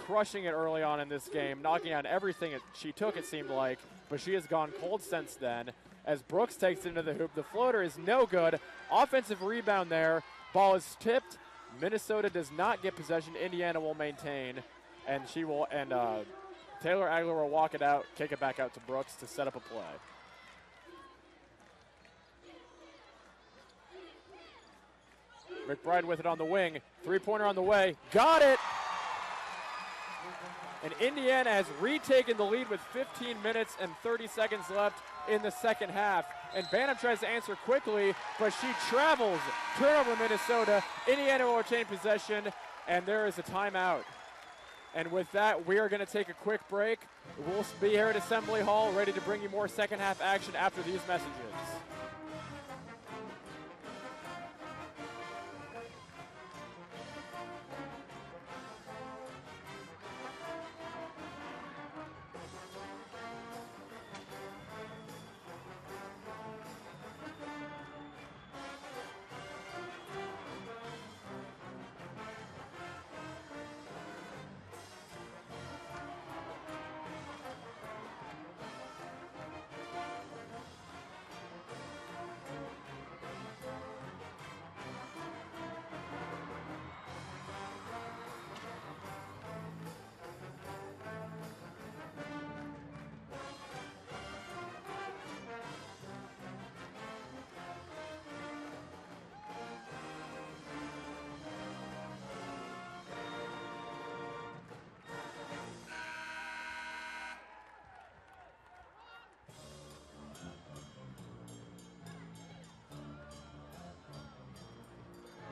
crushing it early on in this game, knocking out everything she took, it seemed like, but she has gone cold since then. As Brooks takes it into the hoop, the floater is no good. Offensive rebound there. Ball is tipped. Minnesota does not get possession. Indiana will maintain, and Taylor Agler will walk it out, kick it back out to Brooks to set up a play. McBride with it on the wing. Three-pointer on the way. Got it! And Indiana has retaken the lead with 15 minutes and 30 seconds left in the second half. And Bantam tries to answer quickly, but she travels. Turnover Minnesota. Indiana will retain possession, and there is a timeout. And with that, we are going to take a quick break. We'll be here at Assembly Hall, ready to bring you more second half action after these messages.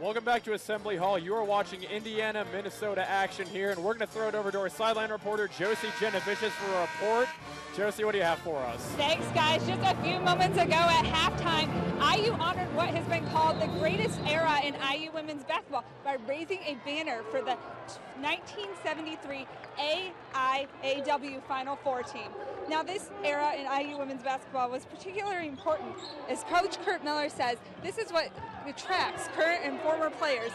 Welcome back to Assembly Hall. You are watching Indiana-Minnesota action here, and we're going to throw it over to our sideline reporter, Josie Genovicius, for a report. Josie, what do you have for us? Thanks, guys. Just a few moments ago at halftime, IU honored what has been called the greatest era in IU women's basketball by raising a banner for the 1973 AIAW Final Four team. Now, this era in IU women's basketball was particularly important. As Coach Kurt Miller says, this is what attracts current and former players,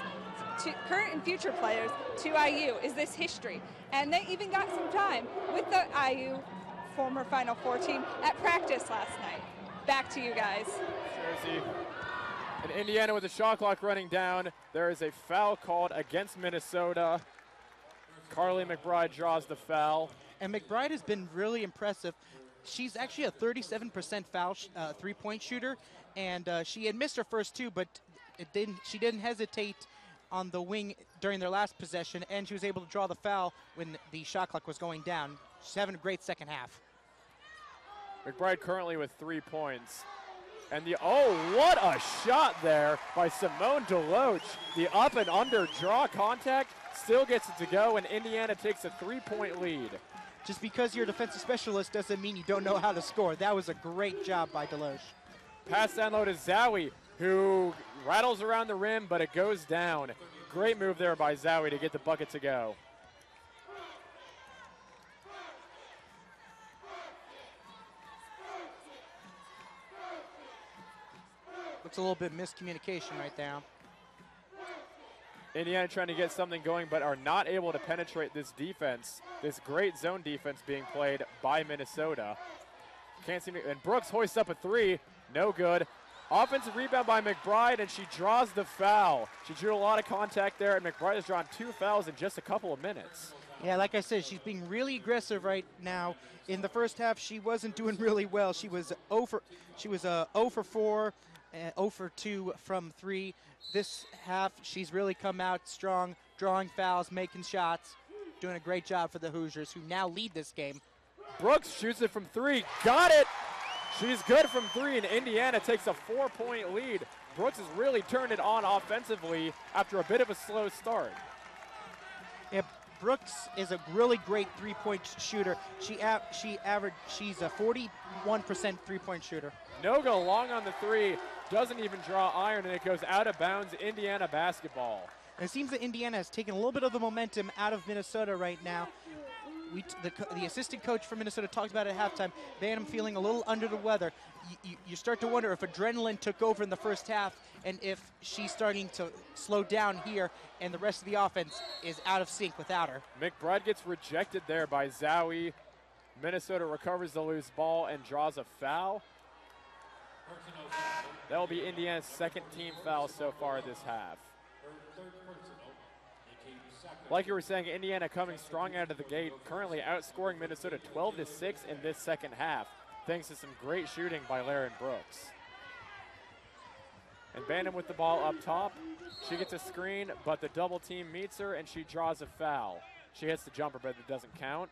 current and future players to IU, is this history. And they even got some time with the IU former Final Four team at practice last night. Back to you guys. Jersey. And Indiana with the shot clock running down. There is a foul called against Minnesota. Carly McBride draws the foul. And McBride has been really impressive. She's actually a 37% foul three-point shooter, and she had missed her first two, but she didn't hesitate on the wing during their last possession, and she was able to draw the foul when the shot clock was going down. She's having a great second half. McBride currently with 3 points. And what a shot there by Simone Deloach. The up and under draw contact still gets it to go, and Indiana takes a 3-point lead. Just because you're a defensive specialist doesn't mean you don't know how to score. That was a great job by Deloach. Pass down low to Zowie, who rattles around the rim, but it goes down. Great move there by Zowie to get the bucket to go. Looks a little bit miscommunication right there. Indiana trying to get something going, but are not able to penetrate this defense, this great zone defense being played by Minnesota. Can't seem to, and Brooks hoists up a three, no good. Offensive rebound by McBride, and she draws the foul. She drew a lot of contact there, and McBride has drawn 2 fouls in just a couple of minutes. Yeah, like I said, she's being really aggressive right now. In the first half, she wasn't doing really well. She was 0 for 4, and 0 for 2 from 3. This half, she's really come out strong, drawing fouls, making shots, doing a great job for the Hoosiers, who now lead this game. Brooks shoots it from 3, got it! She's good from 3, and Indiana takes a 4-point lead. Brooks has really turned it on offensively after a bit of a slow start. Yeah, Brooks is a really great three-point shooter. She's a 41% three-point shooter. Noga long on the 3, doesn't even draw iron, and it goes out of bounds. Indiana basketball. And it seems that Indiana has taken a little bit of the momentum out of Minnesota right now. The assistant coach for Minnesota talked about it at halftime. Bantam feeling a little under the weather. You start to wonder if adrenaline took over in the first half and if she's starting to slow down here and the rest of the offense is out of sync without her. McBride gets rejected there by Zowie. Minnesota recovers the loose ball and draws a foul. That will be Indiana's second team foul so far this half. Like you were saying, Indiana coming strong out of the gate, currently outscoring Minnesota 12-6 in this second half, thanks to some great shooting by Laren Brooks. And Bantam with the ball up top. She gets a screen, but the double team meets her, and she draws a foul. She hits the jumper, but it doesn't count.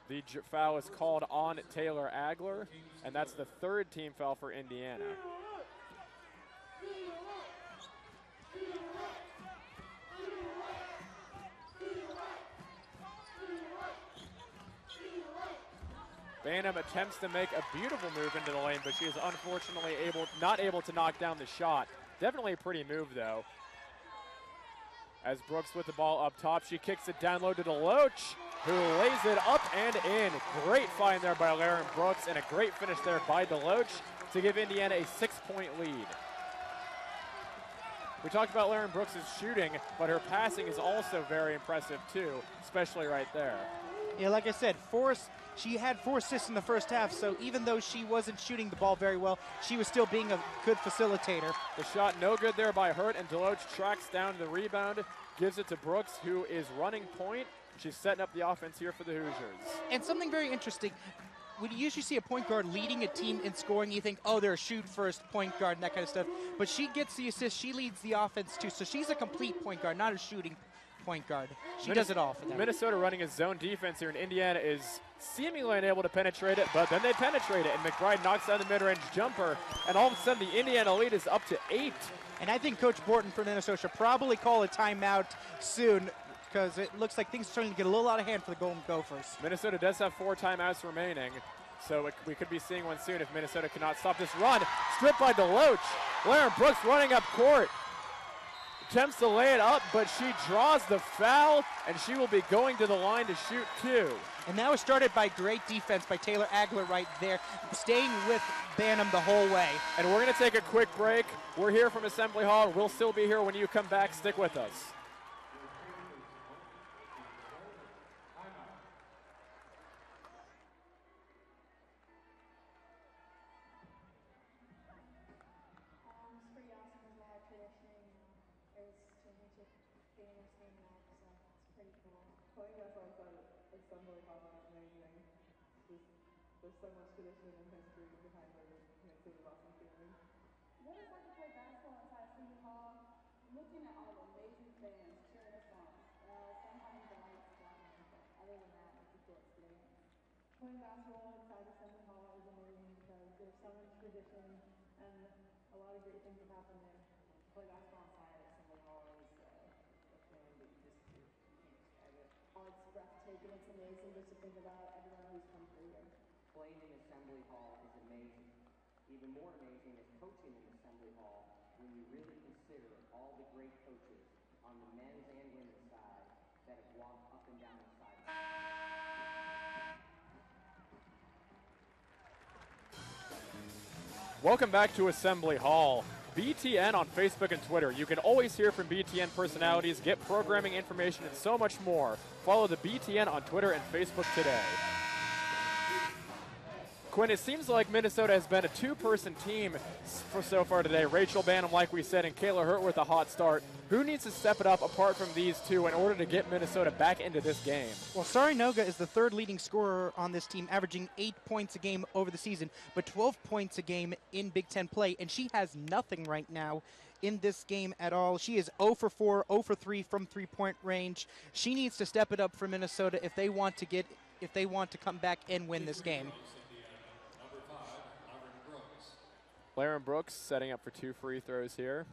The foul is called on Taylor Agler, and that's the third team foul for Indiana. Bantam attempts to make a beautiful move into the lane, but she is unfortunately not able to knock down the shot. Definitely a pretty move, though. As Brooks with the ball up top, she kicks it down low to Deloach, who lays it up and in. Great find there by Laren Brooks, and a great finish there by Deloach to give Indiana a 6-point lead. We talked about Laren Brooks' shooting, but her passing is also very impressive too, especially right there. Yeah, like I said, she had 4 assists in the first half, so even though she wasn't shooting the ball very well, she was still being a good facilitator. The shot no good there by Hurt, and Deloach tracks down the rebound, gives it to Brooks, who is running point. She's setting up the offense here for the Hoosiers. And something very interesting, when you usually see a point guard leading a team in scoring, you think, oh, they're a shoot-first point guard and that kind of stuff. But she gets the assist, she leads the offense too, so she's a complete point guard, not a shooting point guard. She does it all for them. Minnesota running a zone defense here, and Indiana is seemingly unable to penetrate it, but then they penetrate it, and McBride knocks down the mid-range jumper, and all of a sudden the Indiana lead is up to 8. And I think Coach Borton from Minnesota should probably call a timeout soon, because it looks like things are starting to get a little out of hand for the Golden Gophers. Minnesota does have 4 timeouts remaining, so we could be seeing one soon if Minnesota cannot stop this run. Stripped by DeLoach. Lauren Brooks running up court. Attempts to lay it up, but she draws the foul, and she will be going to the line to shoot 2. And that was started by great defense by Taylor Agler right there, staying with Banham the whole way. And we're going to take a quick break. We're here from Assembly Hall. We'll still be here when you come back. Stick with us. There's so much tradition and history behind it. It makes it an awesome feeling. What is it like to play basketball inside Assembly Hall, looking at all the amazing fans cheering us on? Sometimes the lights stop, but other than that, it's a cool experience. Playing basketball inside Assembly Hall is amazing because there's so much tradition and a lot of great things have happened there. Play basketball inside Assembly Hall is a feeling that you can't describe it. Oh, it's breathtaking. It's amazing just to think about everyone who's come through here. Playing in Assembly Hall is amazing. Even more amazing is coaching in Assembly Hall when you really consider all the great coaches on the men's and women's side that have walked up and down the sideline. Welcome back to Assembly Hall. BTN on Facebook and Twitter. You can always hear from BTN personalities, get programming information, and so much more. Follow the BTN on Twitter and Facebook today. Quinn, it seems like Minnesota has been a 2-person team for so far today. Rachel Banham, like we said, and Kayla Hurt with a hot start. Who needs to step it up apart from these two in order to get Minnesota back into this game? Well, Sari Noga is the 3rd leading scorer on this team, averaging 8 points a game over the season, but 12 points a game in Big Ten play, and she has nothing right now in this game at all. She is 0 for 4, 0 for 3 from 3-point range. She needs to step it up for Minnesota if they want to come back and win this game. Lauren Brooks setting up for 2 free throws here.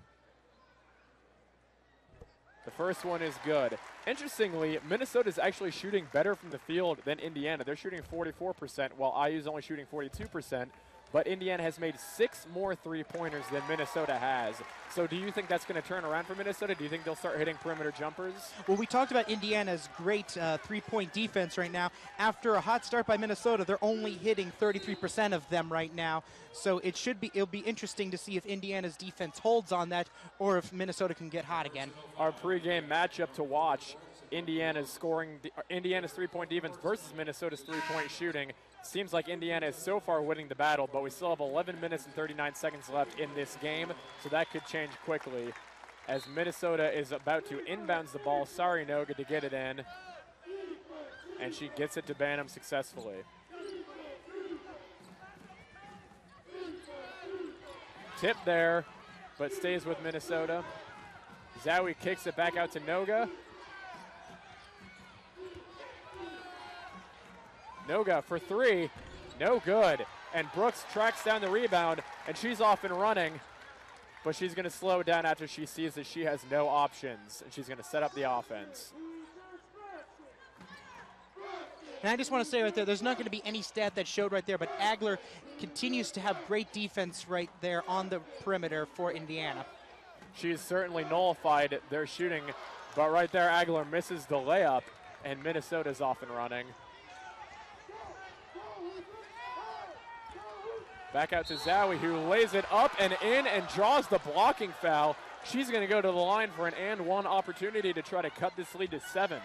The first one is good. Interestingly, Minnesota is actually shooting better from the field than Indiana. They're shooting 44%, while IU is only shooting 42%. But Indiana has made 6 more 3-pointers than Minnesota has. So do you think that's going to turn around for Minnesota? Do you think they'll start hitting perimeter jumpers? Well, we talked about Indiana's great 3-point defense right now. After a hot start by Minnesota, they're only hitting 33% of them right now. So it'll be interesting to see if Indiana's defense holds on that or if Minnesota can get hot again. Our pregame matchup to watch, Indiana's 3-point defense versus Minnesota's 3-point shooting. Seems like Indiana is so far winning the battle, but we still have 11 minutes and 39 seconds left in this game, so that could change quickly as Minnesota is about to inbounds the ball. Sari Noga to get it in, and she gets it to Banham successfully. Tip there, but stays with Minnesota. Zowie kicks it back out to Noga. Noga for 3, no good. And Brooks tracks down the rebound, and she's off and running, but she's going to slow down after she sees that she has no options, and she's going to set up the offense. And I just want to say right there, there's not going to be any stat that showed right there, but Agler continues to have great defense right there on the perimeter for Indiana. She's certainly nullified their shooting, but right there Agler misses the layup, and Minnesota's off and running. Back out to Zowie, who lays it up and in and draws the blocking foul. She's going to go to the line for an and one opportunity to try to cut this lead to 7.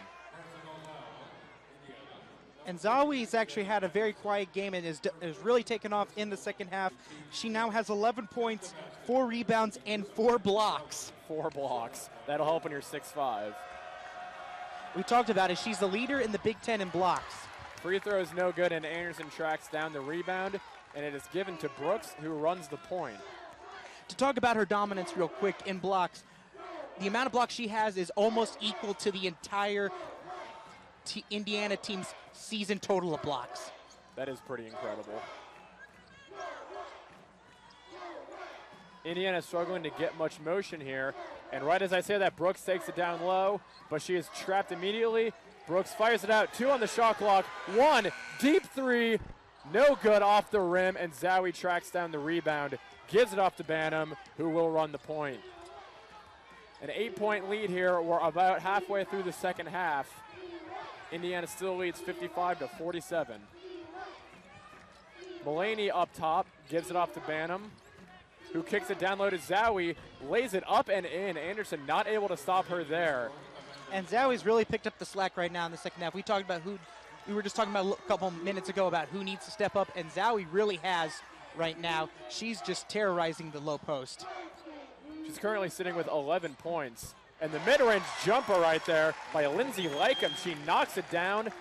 And Zowie's actually had a very quiet game and is really taken off in the second half. She now has 11 points, 4 rebounds, and 4 blocks. 4 blocks. That'll help when you're 6'5". We talked about it. She's the leader in the Big Ten in blocks. Free throw is no good, and Anderson tracks down the rebound, and it is given to Brooks, who runs the point. To talk about her dominance real quick in blocks, the amount of blocks she has is almost equal to the entire Indiana team's season total of blocks. That is pretty incredible. Indiana struggling to get much motion here. And right as I say that, Brooks takes it down low, but she is trapped immediately. Brooks fires it out, 2 on the shot clock, 1 deep 3, no good off the rim, and Zowie tracks down the rebound, gives it off to Banham, who will run the point. An 8-point lead here. We're about halfway through the second half. Indiana still leads 55-47. Mulaney up top, gives it off to Banham, who kicks it down low to Zowie, lays it up and in. Anderson not able to stop her there. And Zowie's really picked up the slack right now in the second half. We were just talking about a couple minutes ago about who needs to step up, and Zowie really has right now. She's just terrorizing the low post. She's currently sitting with 11 points. And the mid-range jumper right there by Lindsay Lycum. She knocks it down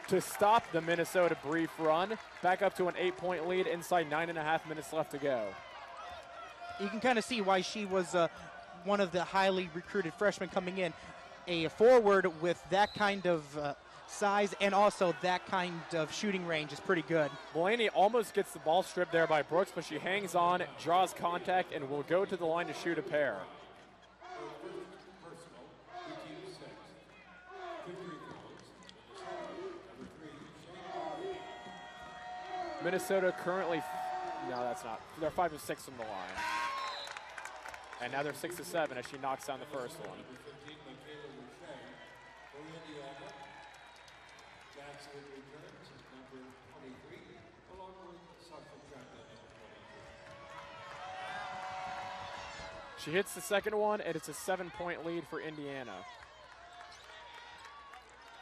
to stop the Minnesota brief run. Back up to an 8-point lead inside 9.5 minutes left to go. You can kind of see why she was one of the highly recruited freshmen coming in. A forward with that kind of size and also that kind of shooting range is pretty good. Mulaney almost gets the ball stripped there by Brooks, but she hangs on, draws contact, and will go to the line to shoot a pair. Minnesota currently, no, that's not. They're 5 of 6 from the line. And now they're 6 of 7 as she knocks down the first one. She hits the second one, and it's a 7-point lead for Indiana.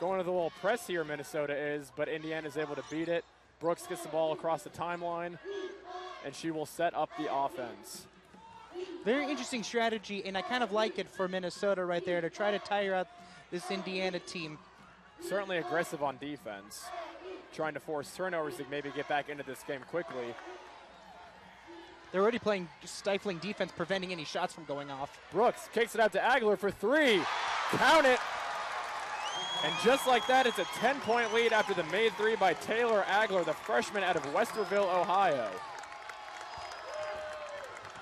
Going to the little press here, Minnesota is, but Indiana is able to beat it. Brooks gets the ball across the timeline, and she will set up the offense. Very interesting strategy, and I kind of like it for Minnesota right there to try to tire out this Indiana team. Certainly aggressive on defense, trying to force turnovers to maybe get back into this game quickly. They're already playing stifling defense, preventing any shots from going off. Brooks kicks it out to Agler for 3. Count it. And just like that, it's a 10-point lead after the made 3 by Taylor Agler, the freshman out of Westerville, Ohio.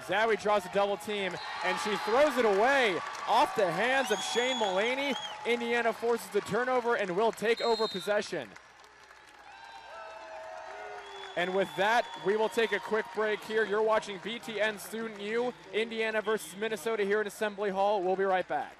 Zowie draws a double team, and she throws it away off the hands of Shane Mulaney. Indiana forces the turnover and will take over possession. And with that, we will take a quick break here. You're watching BTN Student U, Indiana versus Minnesota here at Assembly Hall. We'll be right back.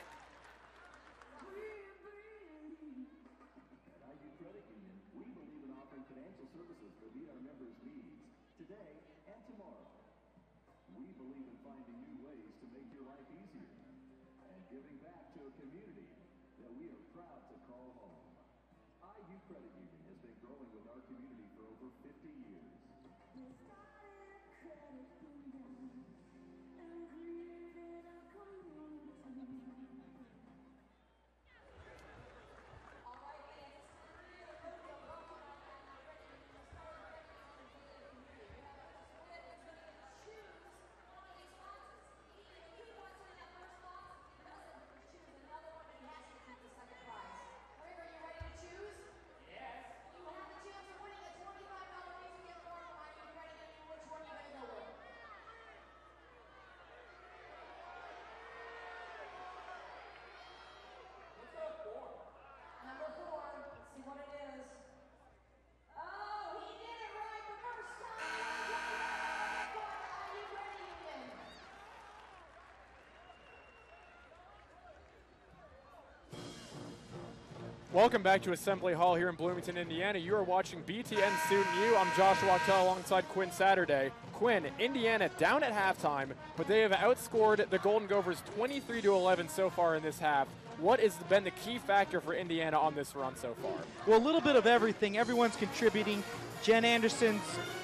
Welcome back to Assembly Hall here in Bloomington, Indiana. You are watching BTN Student U. I'm Josh Wachtel alongside Quinn Saturday. Quinn, Indiana down at halftime, but they have outscored the Golden Gophers 23-11 so far in this half. What has been the key factor for Indiana on this run so far? Well, a little bit of everything. Everyone's contributing. Jen Anderson's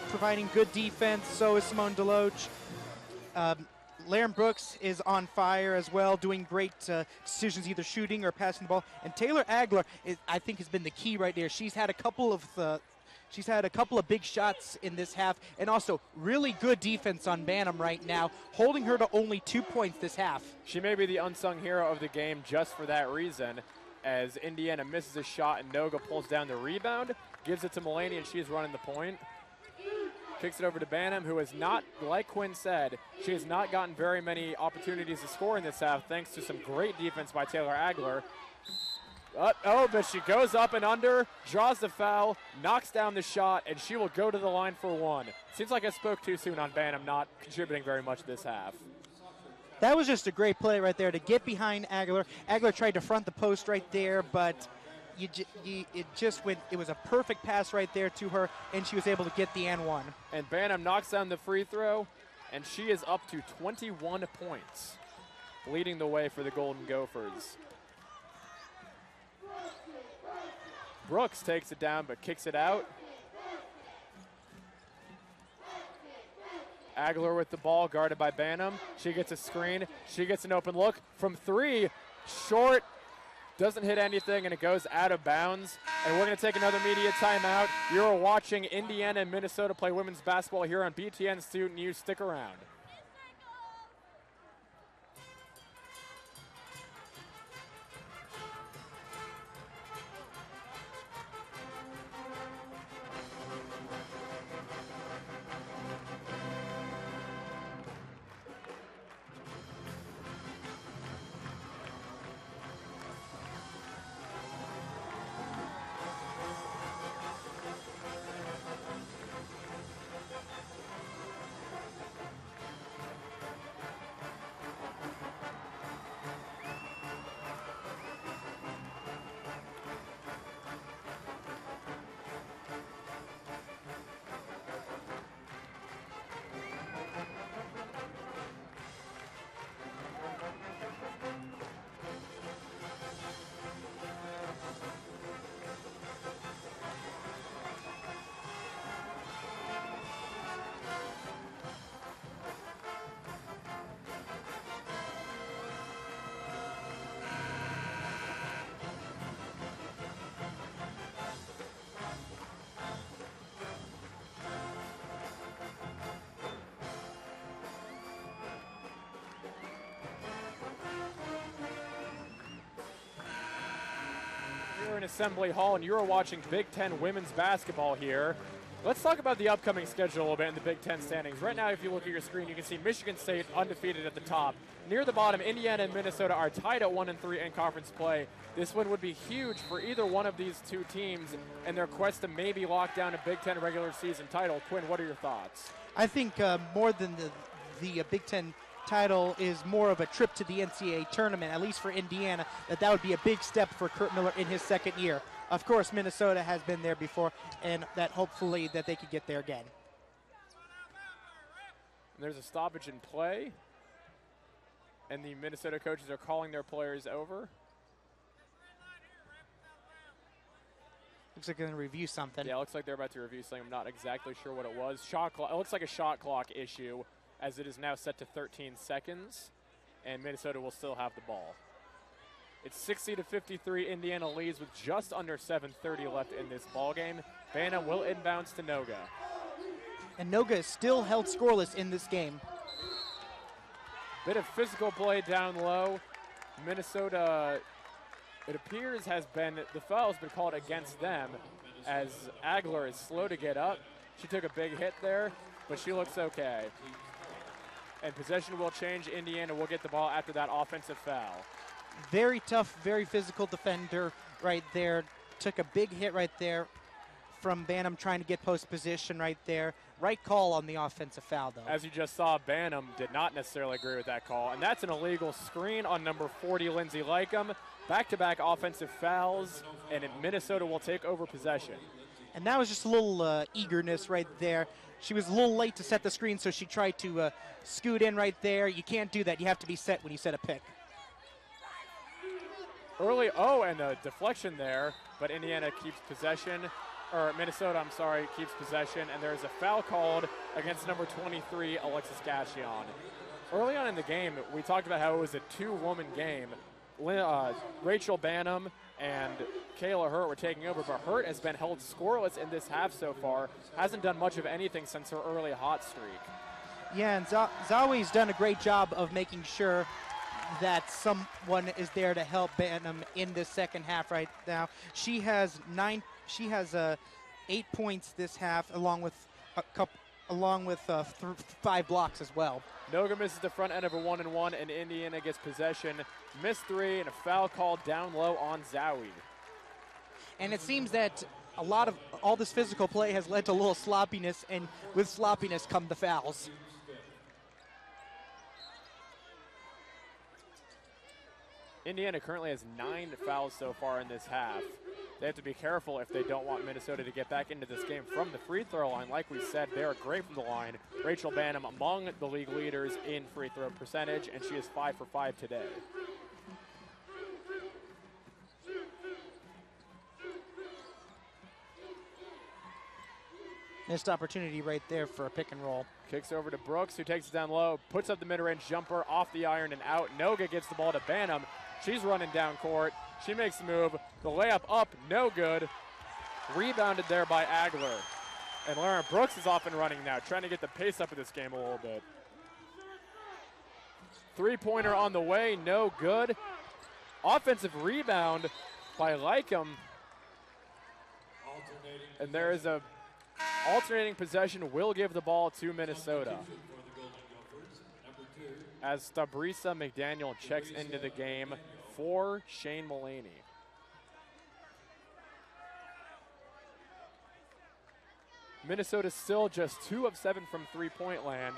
providing good defense. So is Simone Deloach. Laren Brooks is on fire as well, doing great decisions, either shooting or passing the ball. And Taylor Agler, I think, has been the key right there. She's had a couple of big shots in this half, and also really good defense on Banham right now, holding her to only 2 points this half. She may be the unsung hero of the game just for that reason. as Indiana misses a shot and Noga pulls down the rebound, gives it to Mulaney, and she's running the point. Kicks it over to Banham, who has not, like Quinn said, she has not gotten very many opportunities to score in this half, thanks to some great defense by Taylor Agler. But she goes up and under, draws the foul, knocks down the shot, and she will go to the line for one. Seems like I spoke too soon on Banham not contributing very much this half. That was just a great play right there to get behind Agler. Agler tried to front the post right there, but it just went. It was a perfect pass right there to her, and she was able to get the and one. And Banham knocks down the free throw, and she is up to 21 points, leading the way for the Golden Gophers. Brooks takes it down but kicks it out. Agler with the ball, guarded by Banham. She gets a screen. She gets an open look from three. Short. Doesn't hit anything, and it goes out of bounds. And we're going to take another media timeout. You're watching Indiana and Minnesota play women's basketball here on BTN Student U. Stick around. In Assembly Hall, and you're watching Big Ten women's basketball here. Let's talk about the upcoming schedule a little bit in the Big Ten standings. Right now, if you look at your screen, you can see Michigan State undefeated at the top. Near the bottom, Indiana and Minnesota are tied at 1-3 in conference play. This one would be huge for either one of these two teams in their quest to maybe lock down a Big Ten regular season title. Quinn, what are your thoughts? I think more than the Big Ten title is more of a trip to the NCAA tournament, at least for Indiana, that would be a big step for Kurt Miller in his second year. Of course, Minnesota has been there before, and that hopefully that they could get there again. And there's a stoppage in play, and the Minnesota coaches are calling their players over. Looks like they're going to review something. Yeah, it looks like they're about to review something. I'm not exactly sure what it was. Shot clock. It looks like a shot clock issue, as it is now set to 13 seconds, and Minnesota will still have the ball. It's 60-53. Indiana leads with just under 7:30 left in this ball game. Banham will inbounds to Noga. And Noga is still held scoreless in this game. Bit of physical play down low. Minnesota, it appears, the foul has been called against them, as Agler is slow to get up. She took a big hit there, but she looks okay. And possession will change. Indiana will get the ball after that offensive foul. Very tough, very physical defender right there. Took a big hit right there from Banham trying to get post position right there. Right call on the offensive foul, though. As you just saw, Banham did not necessarily agree with that call. And that's an illegal screen on number 40, Lindsay Lycum. Back-to-back offensive fouls, and Minnesota will take over possession. And that was just a little eagerness right there. She was a little late to set the screen, so she tried to scoot in right there. You can't do that. You have to be set when you set a pick. And a deflection there, but Indiana keeps possession, or Minnesota, I'm sorry, keeps possession, and there's a foul called against number 23, Alexis Gassion. Early on in the game, we talked about how it was a two-woman game. Rachel Banham and Kayla Hurt were taking over, but Hurt has been held scoreless in this half so far. Hasn't done much of anything since her early hot streak. Yeah, and Zawi's done a great job of making sure that someone is there to help Bantam in this second half right now. She has 8 points this half, along with 5 blocks as well. Noga misses the front end of a 1-and-1, and Indiana gets possession. Missed 3, and a foul called down low on Zowie. And it seems that all this physical play has led to a little sloppiness, and with sloppiness come the fouls. Indiana currently has 9 fouls so far in this half. They have to be careful if they don't want Minnesota to get back into this game from the free throw line. Like we said, they are great from the line. Rachel Bantam among the league leaders in free throw percentage, and she is 5 for 5 today. Missed opportunity right there for a pick and roll. Kicks over to Brooks, who takes it down low, puts up the mid-range jumper off the iron and out. Noga gets the ball to Bantam. She's running down court. She makes the move. The layup up, no good. Rebounded there by Agler. And Lauren Brooks is off and running now, trying to get the pace up of this game a little bit. Three-pointer on the way, no good. Offensive rebound by Lycum. And there is a alternating possession, will give the ball to Minnesota. As Stabrisa McDaniel checks into the game for Shane Mullaney. Minnesota still just 2 of 7 from three-point land.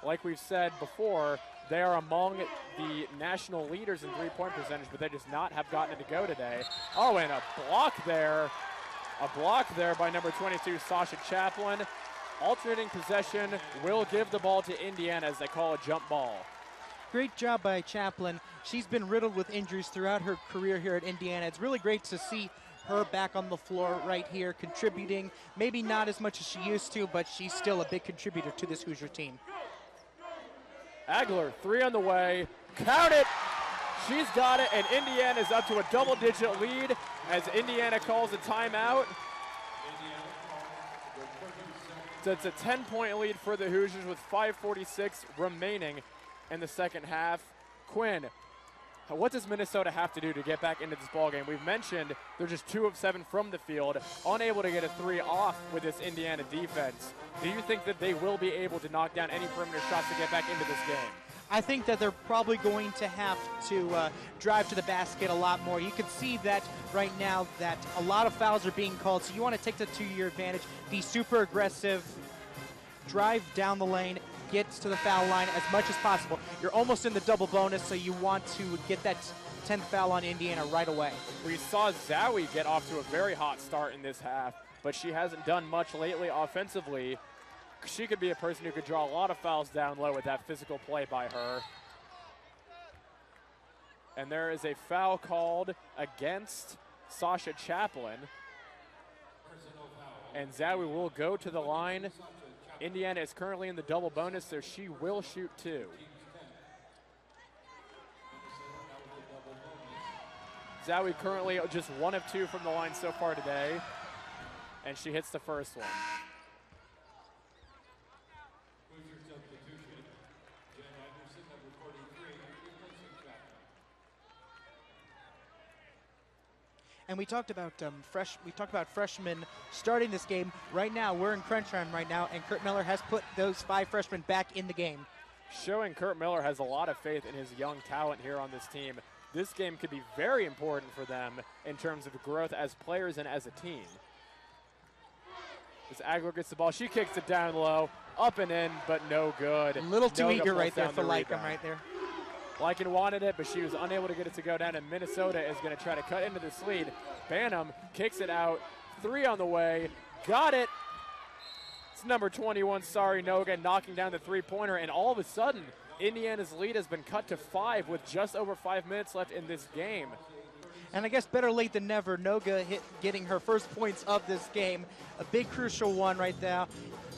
Like we've said before, they are among the national leaders in three-point percentage, but they just not have gotten it to go today. Oh, and a block there. A block there by number 22, Sasha Chaplin. Alternating possession will give the ball to Indiana as they call a jump ball. Great job by Chaplin. She's been riddled with injuries throughout her career here at Indiana. It's really great to see her back on the floor right here, contributing. Maybe not as much as she used to, but she's still a big contributor to this Hoosier team. Agler, 3 on the way. Count it! She's got it, and Indiana is up to a double-digit lead as Indiana calls a timeout. So it's a 10-point lead for the Hoosiers with 5:46 remaining in the second half. Quinn, what does Minnesota have to do to get back into this ballgame? We've mentioned they're just 2 of 7 from the field, unable to get a 3 off with this Indiana defense. Do you think that they will be able to knock down any perimeter shots to get back into this game? I think that they're probably going to have to drive to the basket a lot more. You can see that right now that a lot of fouls are being called, so you want to take that to your advantage, be super aggressive, drive down the lane, get to the foul line as much as possible. You're almost in the double bonus, so you want to get that 10th foul on Indiana right away. We saw Zowie get off to a very hot start in this half, but she hasn't done much lately offensively. She could be a person who could draw a lot of fouls down low with that physical play by her. And there is a foul called against Sasha Chaplin. And Zowie will go to the line. Indiana is currently in the double bonus, so she will shoot 2. Zowie currently just 1 of 2 from the line so far today. And she hits the first one. And we talked about freshmen starting this game. Right now, we're in crunch time right now, and Kurt Miller has put those 5 freshmen back in the game. Showing Kurt Miller has a lot of faith in his young talent here on this team. This game could be very important for them in terms of growth as players and as a team. As Agler gets the ball, she kicks it down low, up and in, but no good. A little too eager right there for Lycum Lycum right there. Lycum wanted it, but she was unable to get it to go down, and Minnesota is going to try to cut into this lead. Bantam kicks it out, 3 on the way, got it. It's number 21, Sari Noga, knocking down the three-pointer, and all of a sudden, Indiana's lead has been cut to 5 with just over 5 minutes left in this game. And I guess better late than never, Noga getting her first points of this game. A big crucial one right now.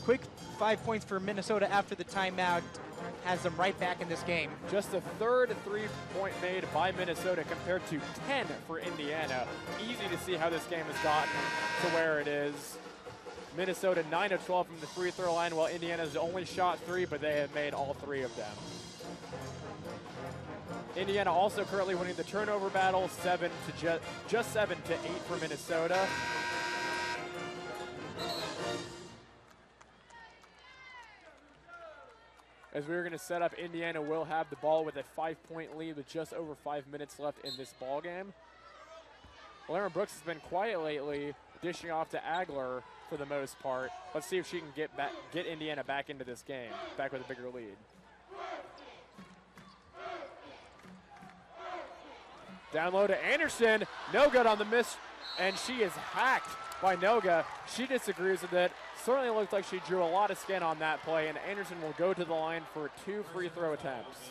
Quick 5 points for Minnesota after the timeout has them right back in this game. Just the 3rd three-point made by Minnesota compared to 10 for Indiana. Easy to see how this game has gotten to where it is. Minnesota 9 of 12 from the free throw line, while Indiana's only shot 3, but they have made all 3 of them. Indiana also currently winning the turnover battle, just 7 to 8 for Minnesota. As we're going to set up, Indiana will have the ball with a 5-point lead with just over 5 minutes left in this ball game. Lauren Brooks has been quiet lately, dishing off to Agler for the most part. Let's see if she can get Indiana back into this game, back with a bigger lead. Down low to Anderson, no good on the miss, and she is hacked by Noga. She disagrees with it. Certainly looked like she drew a lot of skin on that play, and Anderson will go to the line for 2 free throw attempts.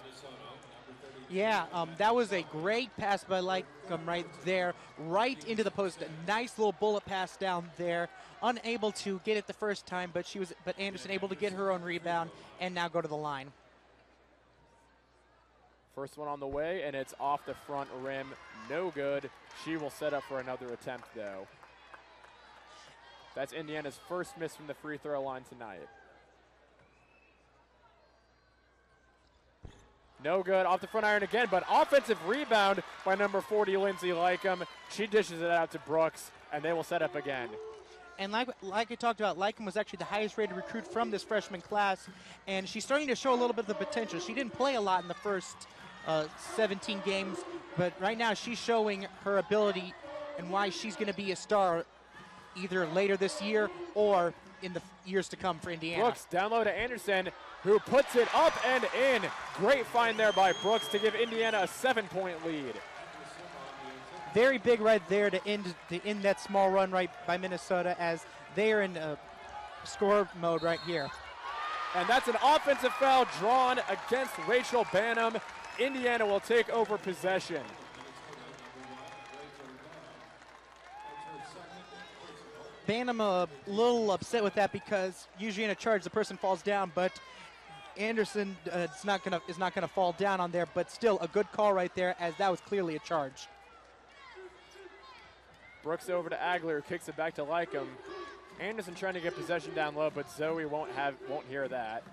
Yeah, that was a great pass by Lycum right there, right into the post. A nice little bullet pass down there. Unable to get it the first time, but Anderson able to get her own rebound and now go to the line. First one on the way, and it's off the front rim. No good. She will set up for another attempt, though. That's Indiana's first miss from the free throw line tonight. No good, off the front iron again, but offensive rebound by number 40, Lindsay Lycum. She dishes it out to Brooks, and they will set up again. And like I talked about, Lycum was actually the highest rated recruit from this freshman class, and she's starting to show a little bit of the potential. She didn't play a lot in the first 17 games, but right now she's showing her ability and why she's going to be a star either later this year or in the years to come for Indiana. Brooks down low to Anderson, who puts it up and in. Great find there by Brooks to give Indiana a 7-point lead. Very big right there to end that small run right by Minnesota as they are in score mode right here. And that's an offensive foul drawn against Rachel Banham. Indiana will take over possession. Banham a little upset with that because usually in a charge the person falls down, but Anderson is not gonna fall down on there, but still a good call right there as that was clearly a charge. Brooks over to Agler, who kicks it back to Lycum. Anderson trying to get possession down low, but Zoe won't hear that.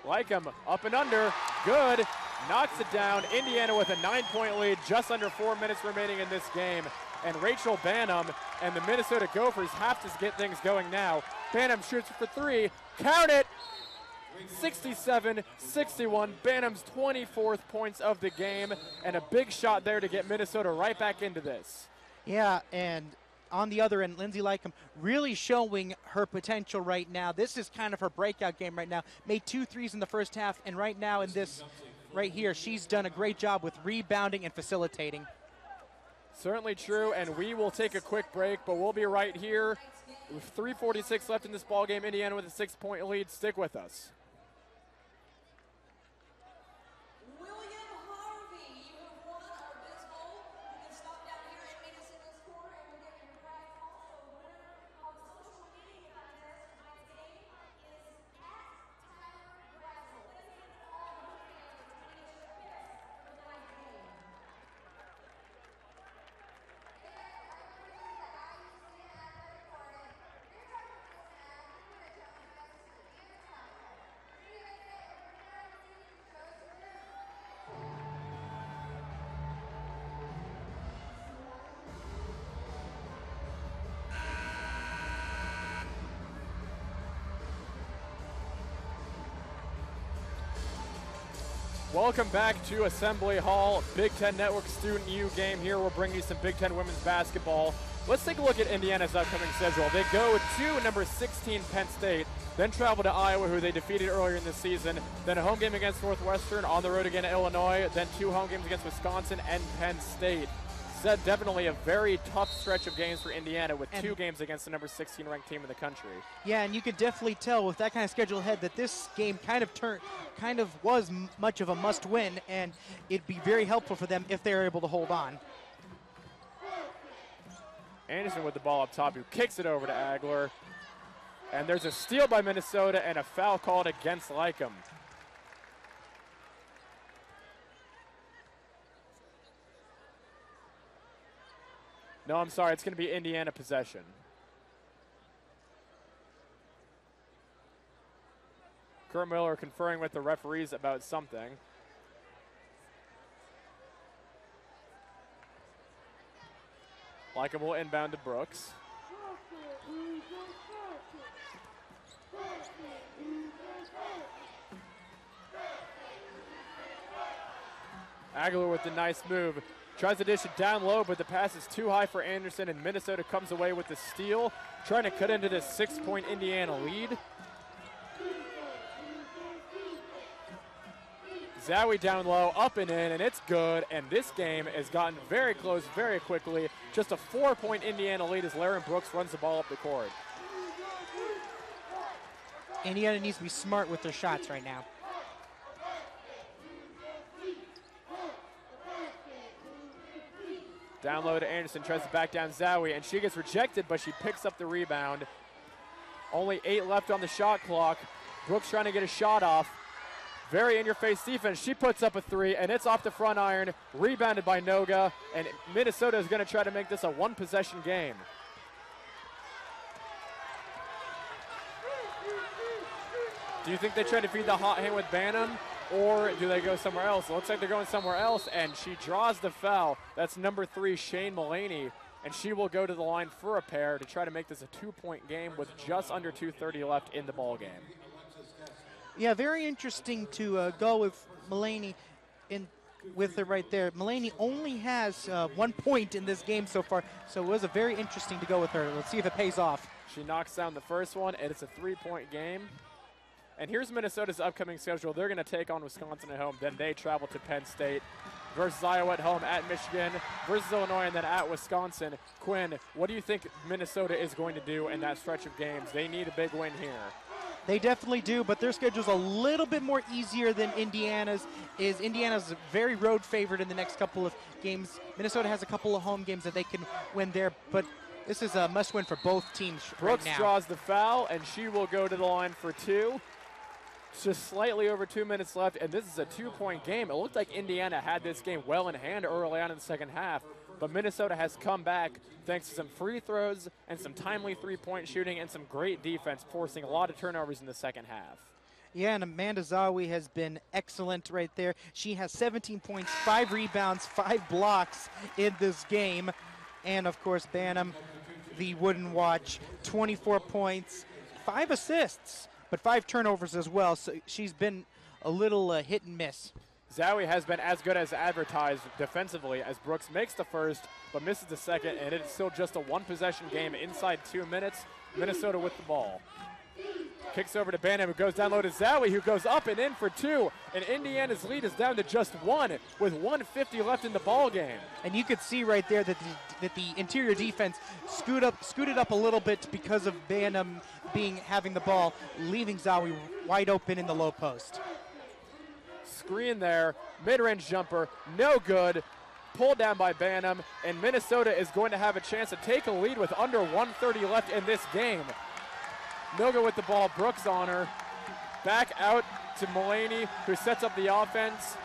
Lycum up and under, good, knocks it down. Indiana with a 9-point lead, just under 4 minutes remaining in this game. And Rachel Banham and the Minnesota Gophers have to get things going now. Banham shoots for 3, count it! 67-61, Banham's 24th points of the game, and a big shot there to get Minnesota right back into this. Yeah, and on the other end, Lindsay Lycum really showing her potential right now. This is kind of her breakout game right now. Made 2 threes in the first half, and right now in this right here, she's done a great job with rebounding and facilitating. Certainly true, and we will take a quick break, but we'll be right here. With 3:46 left in this ball game, Indiana with a 6-point lead. Stick with us. Welcome back to Assembly Hall. Big Ten Network Student U game here. We'll bring you some Big Ten women's basketball. Let's take a look at Indiana's upcoming schedule. They go to number 16 Penn State, then travel to Iowa, who they defeated earlier in the season, then a home game against Northwestern, on the road again at Illinois, then 2 home games against Wisconsin and Penn State. Definitely a very tough stretch of games for Indiana with 2 games against the number 16 ranked team in the country. Yeah, and you could definitely tell with that kind of schedule ahead that this game kind of was much of a must-win, and it'd be very helpful for them if they were able to hold on. Anderson with the ball up top, who kicks it over to Agler. And there's a steal by Minnesota and a foul called against Lycum. No, I'm sorry, it's going to be Indiana possession. Kurt Miller conferring with the referees about something. Lycum will inbound to Brooks. Aguilar with the nice move. Tries to dish it down low, but the pass is too high for Anderson, and Minnesota comes away with the steal, trying to cut into this 6-point Indiana lead. Zowie down low, up and in, and it's good. And this game has gotten very close very quickly. Just a 4-point Indiana lead as Laren Brooks runs the ball up the court. Indiana needs to be smart with their shots right now. Down low to Anderson, tries to back down Zowie, and she gets rejected, but she picks up the rebound. Only 8 left on the shot clock. Brooks trying to get a shot off. Very in-your-face defense. She puts up a 3, and it's off the front iron, rebounded by Noga, and Minnesota is going to try to make this a one-possession game. Do you think they try to feed the hot hand with Banham, or do they go somewhere else? It looks like they're going somewhere else, and she draws the foul. That's number 3, Shane Mullaney, and she will go to the line for a pair to try to make this a 2-point game with just under 2:30 left in the ball game. Yeah, very interesting to go with Mullaney with her right there. Mullaney only has 1 point in this game so far, so it was a very interesting to go with her. Let's see if it pays off. She knocks down the first one, and it's a 3-point game. And here's Minnesota's upcoming schedule. They're going to take on Wisconsin at home. Then they travel to Penn State versus Iowa at home, at Michigan versus Illinois, and then at Wisconsin. Quinn, what do you think Minnesota is going to do in that stretch of games? They need a big win here. They definitely do, but their schedule's a little bit more easier than Indiana's. Indiana's very road favored in the next couple of games. Minnesota has a couple of home games that they can win there, but this is a must-win for both teams Brooks right now. draws the foul, and she will go to the line for 2. Just slightly over 2 minutes left, and this is a 2-point game. It looked like Indiana had this game well in hand early on in the second half, but Minnesota has come back thanks to some free throws and some timely 3-point shooting and some great defense, forcing a lot of turnovers in the second half. Yeah, and Amanda Zawi has been excellent right there. She has 17 points, 5 rebounds, 5 blocks in this game. And, of course, Banham, the wooden watch, 24 points, 5 assists, but 5 turnovers as well. So she's been a little hit and miss. Zowie has been as good as advertised defensively as Brooks makes the first but misses the second, and it's still just a one-possession game inside 2 minutes. Minnesota with the ball. Kicks over to Banham, who goes down low to Zowie, who goes up and in for 2. And Indiana's lead is down to just 1 with 1:50 left in the ball game. And you could see right there that the interior defense scooted up a little bit because of Banham having the ball, leaving Zowie wide open in the low post. Screen there, mid-range jumper, no good. Pulled down by Banham, and Minnesota is going to have a chance to take a lead with under 1:30 left in this game. Noga with the ball, Brooks on her. Back out to Mullaney, who sets up the offense.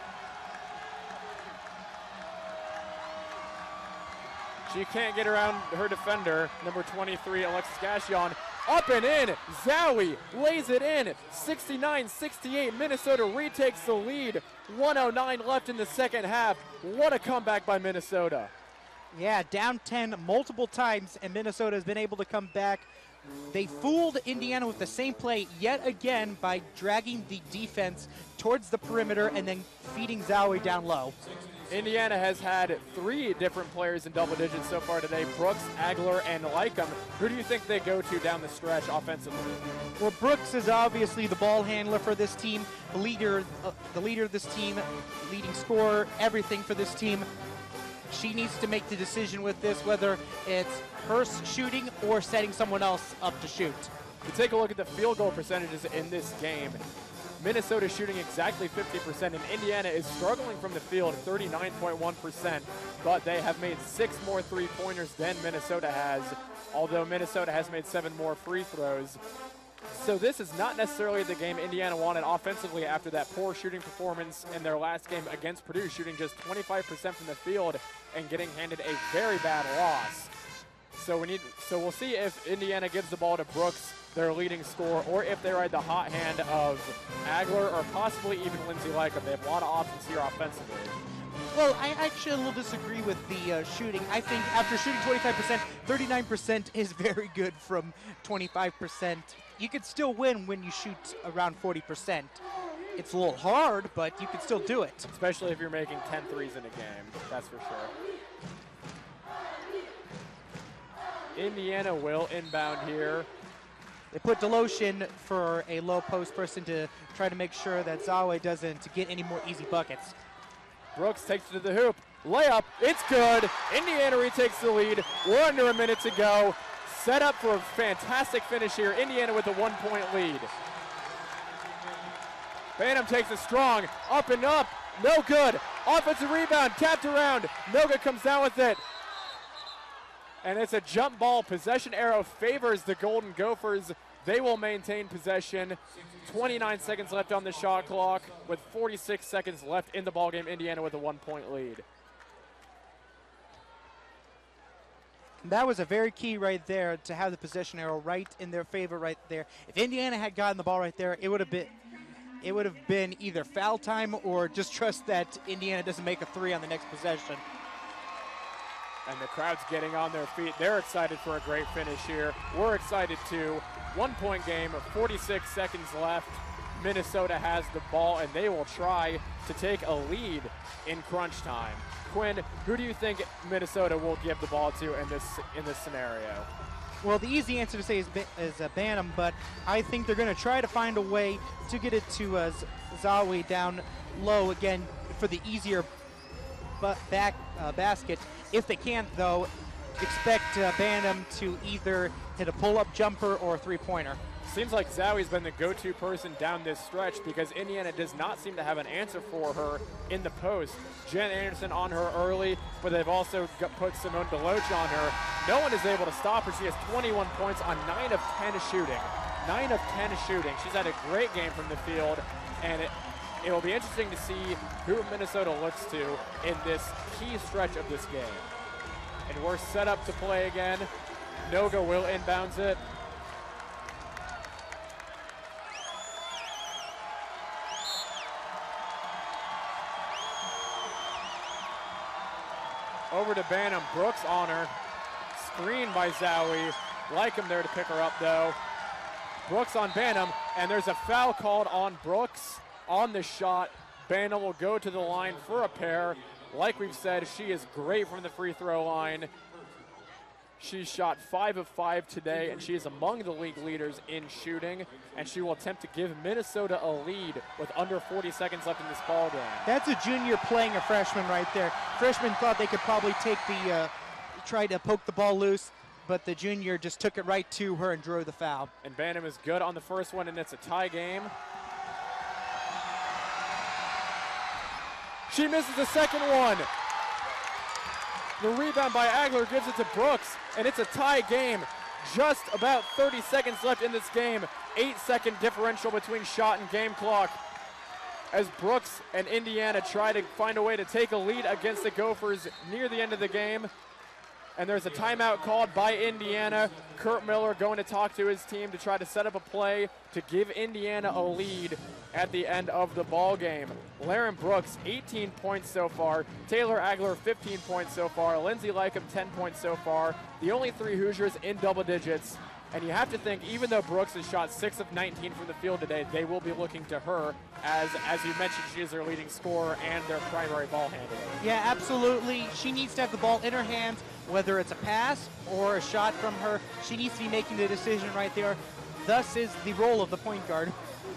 She can't get around her defender, number 23, Alexis Gassion. Up and in, Zowie lays it in, 69-68. Minnesota retakes the lead, 1:09 left in the second half. What a comeback by Minnesota. Yeah, down 10 multiple times, and Minnesota has been able to come back. They fooled Indiana with the same play yet again by dragging the defense towards the perimeter and then feeding Zowie down low. Indiana has had 3 different players in double digits so far today, Brooks, Aguilar, and Lycum. Who do you think they go to down the stretch offensively? Well, Brooks is obviously the ball handler for this team, the leader of this team, leading scorer, everything for this team. She needs to make the decision with this, whether it's her shooting or setting someone else up to shoot. To take a look at the field goal percentages in this game, Minnesota shooting exactly 50%, and Indiana is struggling from the field, 39.1%, but they have made 6 more three-pointers than Minnesota has, although Minnesota has made 7 more free throws. So this is not necessarily the game Indiana wanted offensively after that poor shooting performance in their last game against Purdue, shooting just 25% from the field and getting handed a very bad loss. So we'll see if Indiana gives the ball to Brooks their leading scorer, or if they ride the hot hand of Agler or possibly even Lindsay Lycum. They have a lot of options here offensively. Well, I actually a little disagree with the shooting. I think after shooting 25%, 39% is very good from 25%. You could still win when you shoot around 40%. It's a little hard, but you can still do it. Especially if you're making 10 threes in a game, that's for sure. Indiana will inbound here. They put Deloshin for a low post person to try to make sure that Zawe doesn't get any more easy buckets. Brooks takes it to the hoop. Layup, it's good. Indiana retakes the lead. We're under a minute to go. Set up for a fantastic finish here. Indiana with a 1-point lead. Bantam takes it strong. Up and up. No good. Offensive rebound. Tapped around. Noga comes down with it. And it's a jump ball. Possession arrow favors the Golden Gophers. They will maintain possession. 29 seconds left on the shot clock with 46 seconds left in the ballgame. Indiana with a 1-point lead. That was a very key right there to have the possession arrow right in their favor right there. If Indiana had gotten the ball right there, it would have been either foul time or just trust that Indiana doesn't make a three on the next possession. And the crowd's getting on their feet. They're excited for a great finish here. We're excited too. 1-point game, 46 seconds left. Minnesota has the ball, and they will try to take a lead in crunch time. Quinn, who do you think Minnesota will give the ball to in this scenario? Well, the easy answer to say is Bantam, but I think they're going to try to find a way to get it to Zawi down low again for the easier basket. If they can't, though, expect Bantam to either hit a pull-up jumper or a three-pointer. Seems like Zowi's been the go-to person down this stretch because Indiana does not seem to have an answer for her in the post. Jen Anderson on her early, but they've also put Simone DeLoach on her. No one is able to stop her. She has 21 points on 9 of 10 shooting. 9 of 10 shooting. She's had a great game from the field, and it will be interesting to see who Minnesota looks to in this key stretch of this game. And we're set up to play again. Noga will inbounds it. Over to Bantam. Brooks on her. Screen by Zowie. Lycum there to pick her up, though. Brooks on Bantam, and there's a foul called on Brooks on the shot. Bantam will go to the line for a pair. Like we've said, she is great from the free throw line. She shot 5 of 5 today, and she is among the league leaders in shooting, and she will attempt to give Minnesota a lead with under 40 seconds left in this ball game. That's a junior playing a freshman right there. Freshman thought they could probably take try to poke the ball loose, but the junior just took it right to her and drew the foul. And Bantam is good on the first one, and it's a tie game. She misses the second one. The rebound by Agler gives it to Brooks, and it's a tie game. Just about 30 seconds left in this game. 8-second differential between shot and game clock as Brooks and Indiana try to find a way to take a lead against the Gophers near the end of the game. And there's a timeout called by Indiana. Kurt Miller going to talk to his team to try to set up a play to give Indiana a lead at the end of the ball game. Laren Brooks, 18 points so far. Taylor Agler, 15 points so far. Lindsay Lycum, 10 points so far. The only 3 Hoosiers in double digits. And you have to think, even though Brooks has shot 6 of 19 from the field today, they will be looking to her as you mentioned, she is their leading scorer and their primary ball handler. Yeah, absolutely. She needs to have the ball in her hands, whether it's a pass or a shot from her. She needs to be making the decision right there. Thus is the role of the point guard.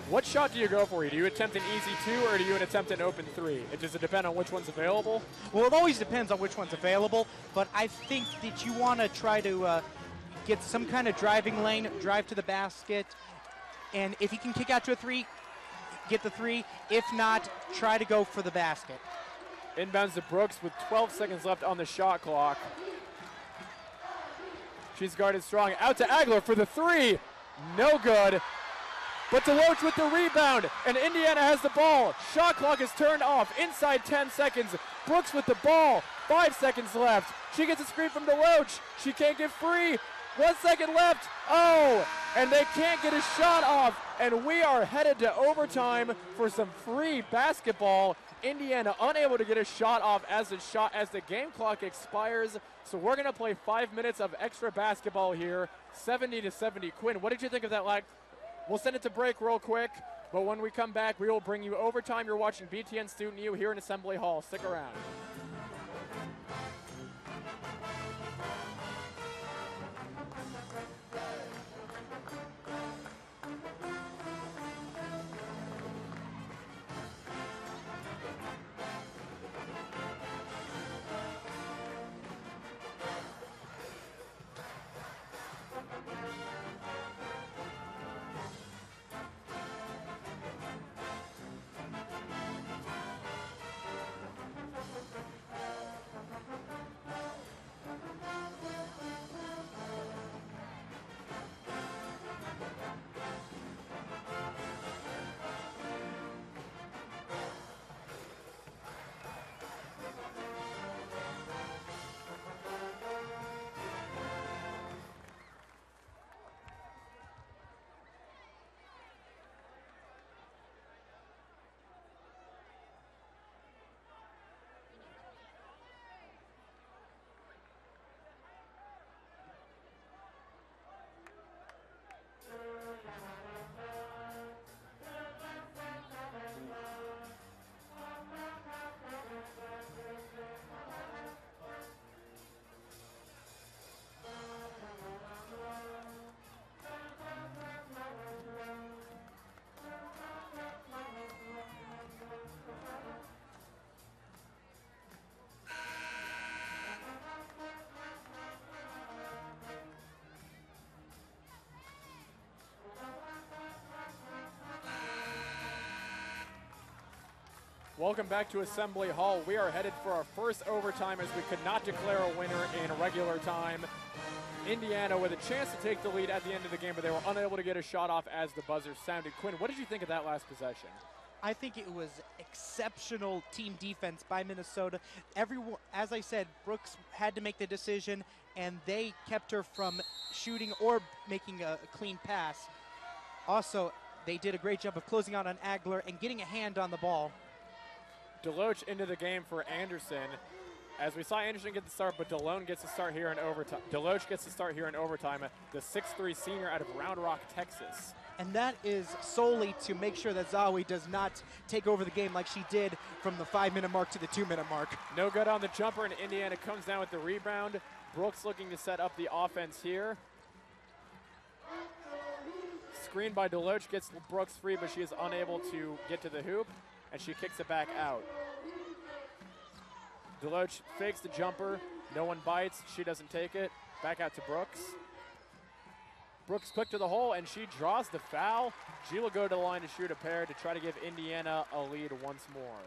What shot do you go for? Do you attempt an easy 2 or do you attempt an open 3? Does it depend on which one's available? Well, it always depends on which one's available, but I think that you want to try to get some kind of driving lane, drive to the basket, and if you can kick out to a 3, get the 3. If not, try to go for the basket. Inbounds to Brooks with 12 seconds left on the shot clock. She's guarded strong. Out to Agler for the 3. No good. But DeLoach with the rebound, and Indiana has the ball. Shot clock is turned off. Inside 10 seconds. Brooks with the ball. 5 seconds left. She gets a screen from DeLoach. She can't get free. 1 second left. Oh, and they can't get a shot off. And we are headed to overtime for some free basketball. Indiana unable to get a shot off as the game clock expires. So we're going to play 5 minutes of extra basketball here, 70-70. Quinn, what did you think of that? We'll send it to break real quick, but when we come back, we will bring you overtime. You're watching BTN Student U here in Assembly Hall. Stick around. Welcome back to Assembly Hall. We are headed for our first overtime as we could not declare a winner in regular time. Indiana with a chance to take the lead at the end of the game, but they were unable to get a shot off as the buzzer sounded. Quinn, what did you think of that last possession? I think it was exceptional team defense by Minnesota. Everyone, as I said, Brooks had to make the decision, and they kept her from shooting or making a clean pass. Also, they did a great job of closing out on Agler and getting a hand on the ball. Deloach into the game for Anderson. As we saw Anderson get the start, but DeLone gets to start here in overtime. Deloach gets to start here in overtime, the 6'3" senior out of Round Rock, Texas. And that is solely to make sure that Zawi does not take over the game like she did from the 5-minute mark to the 2-minute mark. No good on the jumper, and Indiana comes down with the rebound. Brooks looking to set up the offense here. Screen by Deloach gets Brooks free, but she is unable to get to the hoop, and she kicks it back out. Deloach fakes the jumper. No one bites. She doesn't take it. Back out to Brooks. Brooks quick to the hole, and she draws the foul. She will go to the line to shoot a pair to try to give Indiana a lead once more.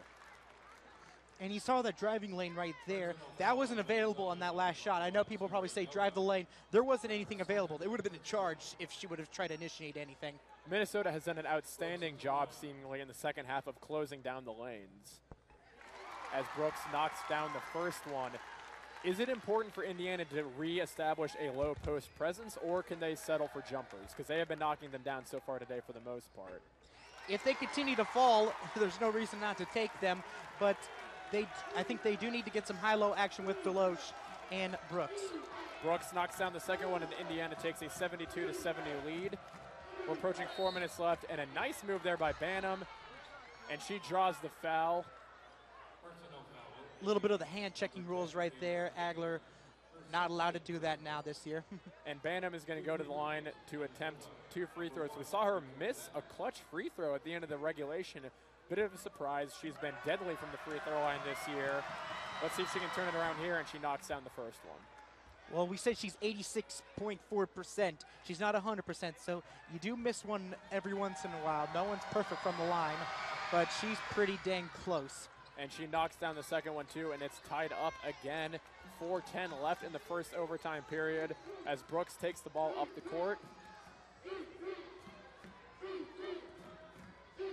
And you saw that driving lane right there. That wasn't available on that last shot. I know people probably say drive the lane. There wasn't anything available. It would have been a charge if she would have tried to initiate anything. Minnesota has done an outstanding job, seemingly, in the second half of closing down the lanes. As Brooks knocks down the first one. Is it important for Indiana to reestablish a low post presence, or can they settle for jumpers? Because they have been knocking them down so far today for the most part. If they continue to fall, there's no reason not to take them, but I think they do need to get some high-low action with Deloach and Brooks. Brooks knocks down the second one, and Indiana takes a 72-70 lead. We're approaching 4 minutes left, and a nice move there by Banham, and she draws the foul. A little bit of the hand-checking rules right there. Agler not allowed to do that now this year. And Banham is going to go to the line to attempt 2 free throws. We saw her miss a clutch free throw at the end of the regulation. Bit of a surprise. She's been deadly from the free throw line this year. Let's see if she can turn it around here, and she knocks down the first one. Well, we said she's 86.4%. She's not 100%, so you do miss one every once in a while. No one's perfect from the line, but she's pretty dang close. And she knocks down the second one, too, and it's tied up again. 4:10 left in the first overtime period as Brooks takes the ball up the court.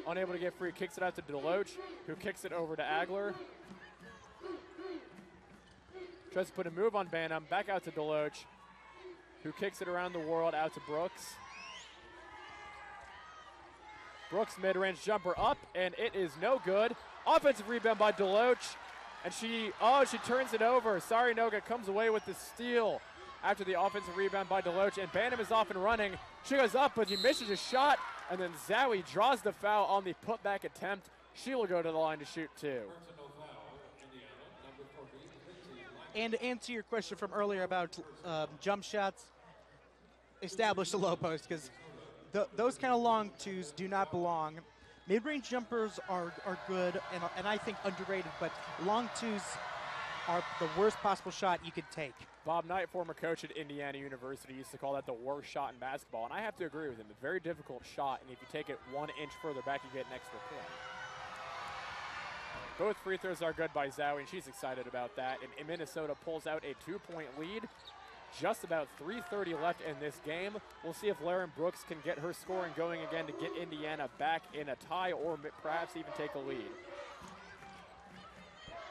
Unable to get free, kicks it out to Deloach, who kicks it over to Agler. Tries to put a move on Banham, back out to Deloach. who kicks it around the world out to Brooks. Brooks mid-range jumper up, and it is no good. Offensive rebound by Deloach, and she turns it over. Sarinoga comes away with the steal after the offensive rebound by Deloach, and Bantam is off and running. She goes up, but he misses a shot, and then Zowie draws the foul on the putback attempt. She will go to the line to shoot two. And to answer your question from earlier about jump shots, establish the low post, because those kind of long twos do not belong. Mid-range jumpers are good and I think underrated, but long twos are the worst possible shot you could take. Bob Knight, former coach at Indiana University, used to call that the worst shot in basketball, and I have to agree with him. A very difficult shot, and if you take it 1 inch further back, you get an extra point. Both free throws are good by Zowie, and she's excited about that. And Minnesota pulls out a 2-point lead. Just about 3:30 left in this game. We'll see if Lauren Brooks can get her scoring going again to get Indiana back in a tie or perhaps even take a lead.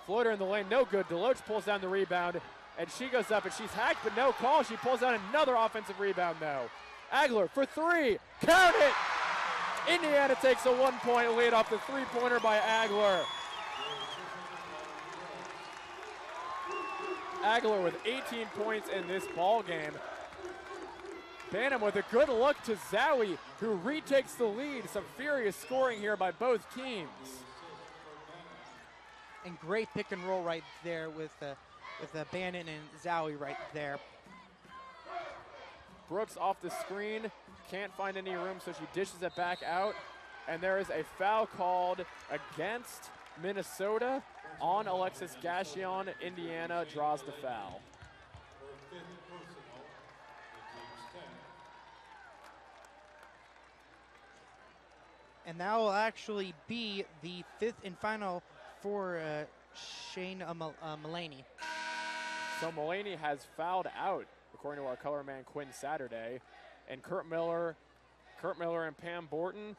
Floater in the lane, no good. Deloach pulls down the rebound, and she goes up, and she's hacked, but no call. She pulls down another offensive rebound, though. Agler for three. Count it! Indiana takes a 1-point lead off the three-pointer by Agler. Agler with 18 points in this ball game. Bantam with a good look to Zowie, who retakes the lead. Some furious scoring here by both teams. And great pick and roll right there with Bannon and Zowie right there. Brooks off the screen, can't find any room, so she dishes it back out. And there is a foul called against Minnesota on Alexis Gassion. Indiana draws the foul. And that will actually be the fifth and final for Shane Mulaney. So Mulaney has fouled out, according to our color man Quinn Saturday. And Kurt Miller and Pam Borton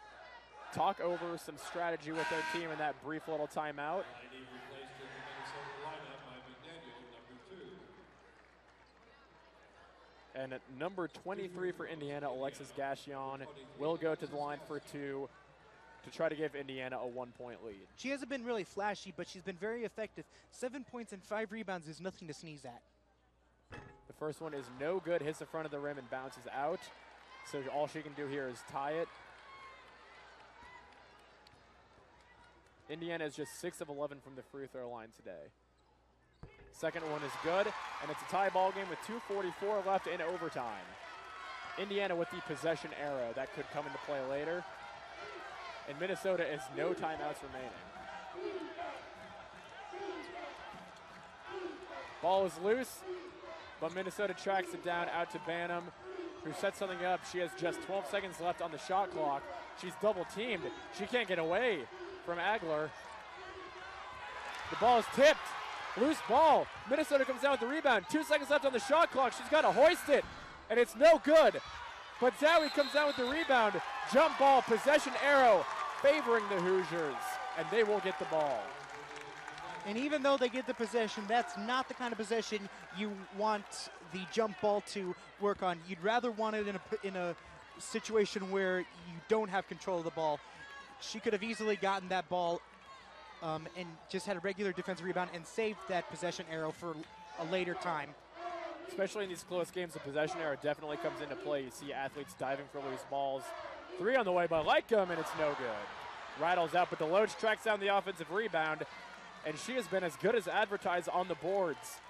talk over some strategy with their team in that brief little timeout. And at number 23 for Indiana, Alexis Gassion, will go to the line for two to try to give Indiana a 1-point lead. She hasn't been really flashy, but she's been very effective. 7 points and 5 rebounds is nothing to sneeze at. The first one is no good, hits the front of the rim and bounces out. So all she can do here is tie it. Indiana is just 6 of 11 from the free throw line today. Second one is good, and it's a tie ball game with 2:44 left in overtime. Indiana with the possession arrow. That could come into play later. And Minnesota is no timeouts remaining. Ball is loose, but Minnesota tracks it down out to Bantam, who sets something up. She has just 12 seconds left on the shot clock. She's double teamed. She can't get away from Agler. The ball is tipped. Loose ball. Minnesota comes down with the rebound. 2 seconds left on the shot clock. She's got to hoist it, and it's no good. But Zowie comes down with the rebound. Jump ball, possession arrow, favoring the Hoosiers, and they will get the ball. And even though they get the possession, that's not the kind of possession you want the jump ball to work on. You'd rather want it in a situation where you don't have control of the ball. She could have easily gotten that ball and just had a regular defensive rebound and saved that possession arrow for a later time. Especially in these close games, the possession arrow definitely comes into play. You see athletes diving for loose balls. 3 on the way by Lycum, and it's no good. Rattles out, but Deloach tracks down the offensive rebound, and she has been as good as advertised on the boards,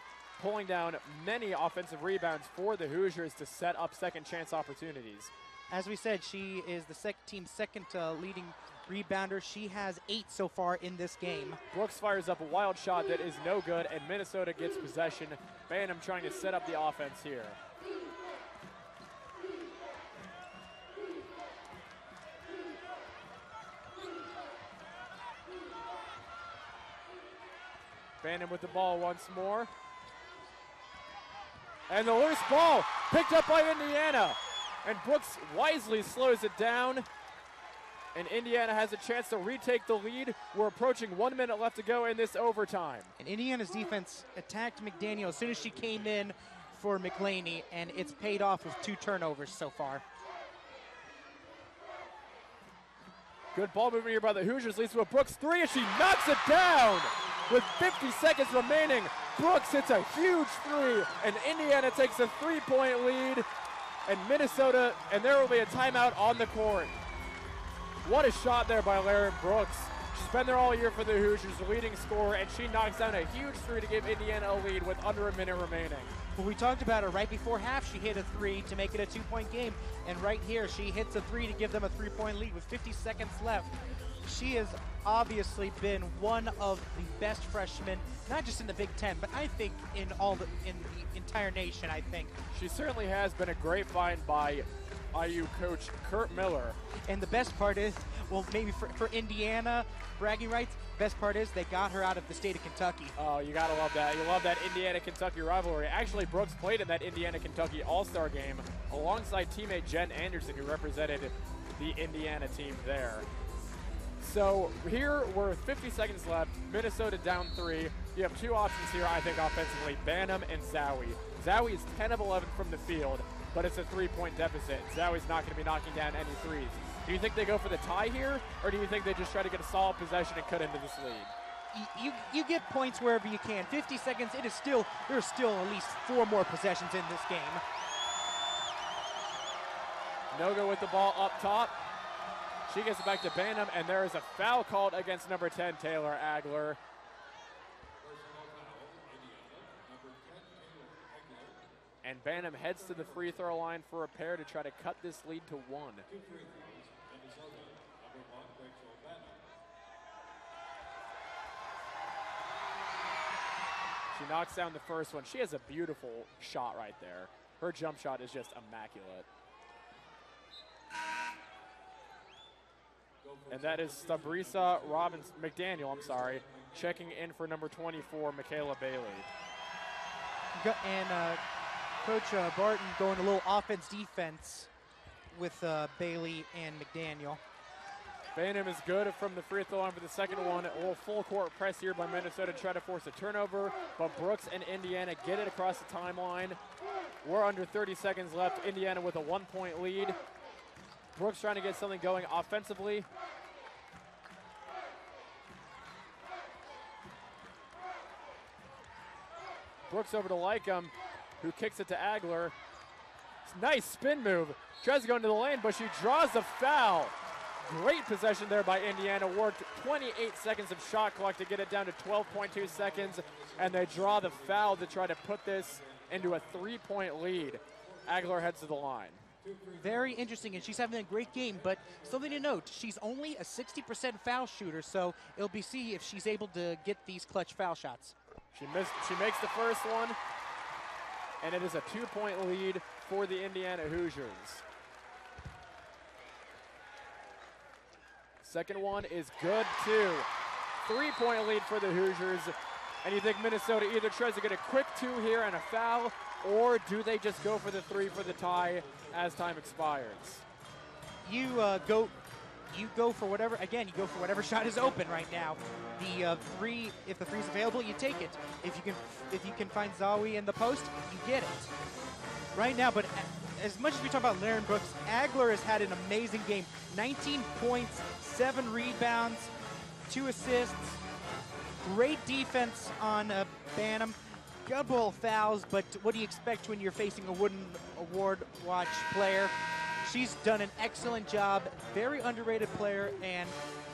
pulling down many offensive rebounds for the Hoosiers to set up second chance opportunities. As we said, she is the team's second leading rebounder. She has 8 so far in this game. Brooks fires up a wild shot that is no good, and Minnesota gets possession. Bantam trying to set up the offense here. Bantam with the ball once more. And the loose ball picked up by Indiana. And Brooks wisely slows it down. And Indiana has a chance to retake the lead. We're approaching 1 minute left to go in this overtime. And Indiana's defense attacked McDaniel as soon as she came in for McLeany, and it's paid off with 2 turnovers so far. Good ball movement here by the Hoosiers, leads to a Brooks 3, and she knocks it down with 50 seconds remaining. Brooks hits a huge 3, and Indiana takes a 3-point lead, and Minnesota, and there will be a timeout on the court. What a shot there by Lauren Brooks. She's been there all year for the Hoosiers, the leading scorer, and she knocks down a huge 3 to give Indiana a lead with under a minute remaining. Well, we talked about her right before half. She hit a 3 to make it a 2-point game. And right here, she hits a 3 to give them a 3-point lead with 50 seconds left. She has obviously been one of the best freshmen, not just in the Big Ten, but I think in the entire nation, I think. She certainly has been a great find by IU coach Kurt Miller. And the best part is, well, maybe for Indiana, bragging rights, best part is they got her out of the state of Kentucky. Oh, you gotta love that. You love that Indiana-Kentucky rivalry. Actually, Brooks played in that Indiana-Kentucky All-Star game alongside teammate Jen Anderson, who represented the Indiana team there. So here we're 50 seconds left. Minnesota down 3. You have 2 options here, I think, offensively, Banham and Zowie. Zowie is 10 of 11 from the field, but it's a 3-point deficit. Zowie's not gonna be knocking down any threes. Do you think they go for the tie here, or do you think they just try to get a solid possession and cut into this lead? You get points wherever you can. 50 seconds, there's still at least 4 more possessions in this game. Noga with the ball up top. She gets it back to Banham, and there is a foul called against number 10, Taylor Agler. And Banham heads to the free throw line for a pair to try to cut this lead to 1. She knocks down the first one. She has a beautiful shot right there. Her jump shot is just immaculate. And that is Stabrisa McDaniel, checking in for number 24, Michaela Bailey. And Coach Barton going a little offense-defense with Bailey and McDaniel. Banham is good from the free throw line for the second one. A little full court press here by Minnesota to try to force a turnover, but Brooks and Indiana get it across the timeline. We're under 30 seconds left. Indiana with a 1-point lead. Brooks trying to get something going offensively. Brooks over to Lycum, who kicks it to Agler. Nice spin move. Tries to go into the lane, but she draws the foul. Great possession there by Indiana. Worked 28 seconds of shot clock to get it down to 12.2 seconds, and they draw the foul to try to put this into a 3-point lead. Agler heads to the line. Very interesting, and she's having a great game, but something to note, she's only a 60% foul shooter, so it'll be see if she's able to get these clutch foul shots. She makes the first one, and it is a 2-point lead for the Indiana Hoosiers. Second one is good too. 3-point lead for the Hoosiers. And you think Minnesota either tries to get a quick 2 here and a foul, or do they just go for the 3 for the tie as time expires? You go for whatever, again, you go for whatever shot is open right now. The 3, if the 3 is available, you take it. If you can find Zowie in the post, you get it. Right now, but as much as we talk about Lauren Brooks, Agler has had an amazing game. 19 points, 7 rebounds, 2 assists. Great defense on Banham. Couple of fouls, but what do you expect when you're facing a Wooden Award Watch player? She's done an excellent job, very underrated player, and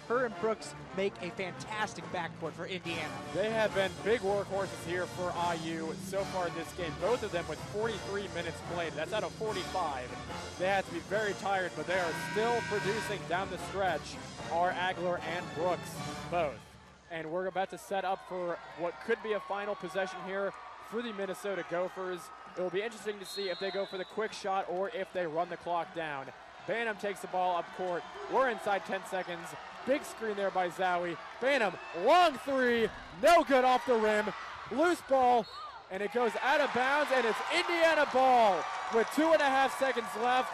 her and Brooks make a fantastic backcourt for Indiana. They have been big workhorses here for IU so far this game. Both of them with 43 minutes played. That's out of 45. They have to be very tired, but they are still producing down the stretch. Are Agler and Brooks both. And we're about to set up for what could be a final possession here for the Minnesota Gophers. It will be interesting to see if they go for the quick shot or if they run the clock down. Banham takes the ball up court. We're inside 10 seconds. Big screen there by Zowie. Banham, long 3, no good off the rim. Loose ball, and it goes out of bounds, and it's Indiana ball with 2.5 seconds left.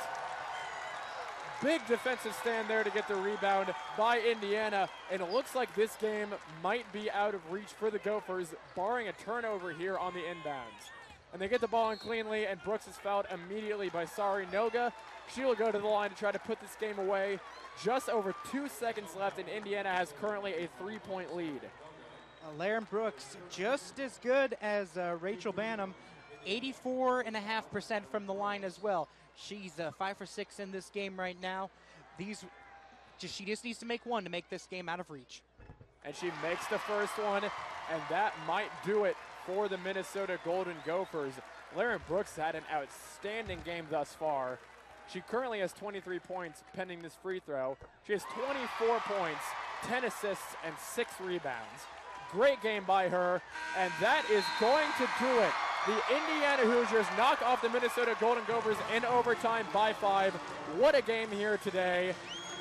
Big defensive stand there to get the rebound by Indiana, and it looks like this game might be out of reach for the Gophers, barring a turnover here on the inbounds. and they get the ball in cleanly, and Brooks is fouled immediately by Sari Noga. She will go to the line to try to put this game away. Just over 2 seconds left, and Indiana has currently a 3-point lead. Laren Brooks, just as good as Rachel Banham, 84.5% from the line as well. She's 5 for 6 in this game right now. She just needs to make one to make this game out of reach. And she makes the first one, and that might do it for the Minnesota Golden Gophers. Laren Brooks had an outstanding game thus far. She currently has 23 points pending this free throw. She has 24 points, 10 assists, and 6 rebounds. Great game by her, and that is going to do it. The Indiana Hoosiers knock off the Minnesota Golden Gophers in overtime by 5. What a game here today.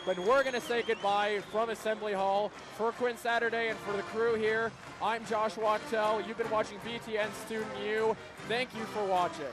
But we're going to say goodbye from Assembly Hall. For Quinn Saturday and for the crew here, I'm Josh Wachtel. You've been watching BTN Student U. Thank you for watching.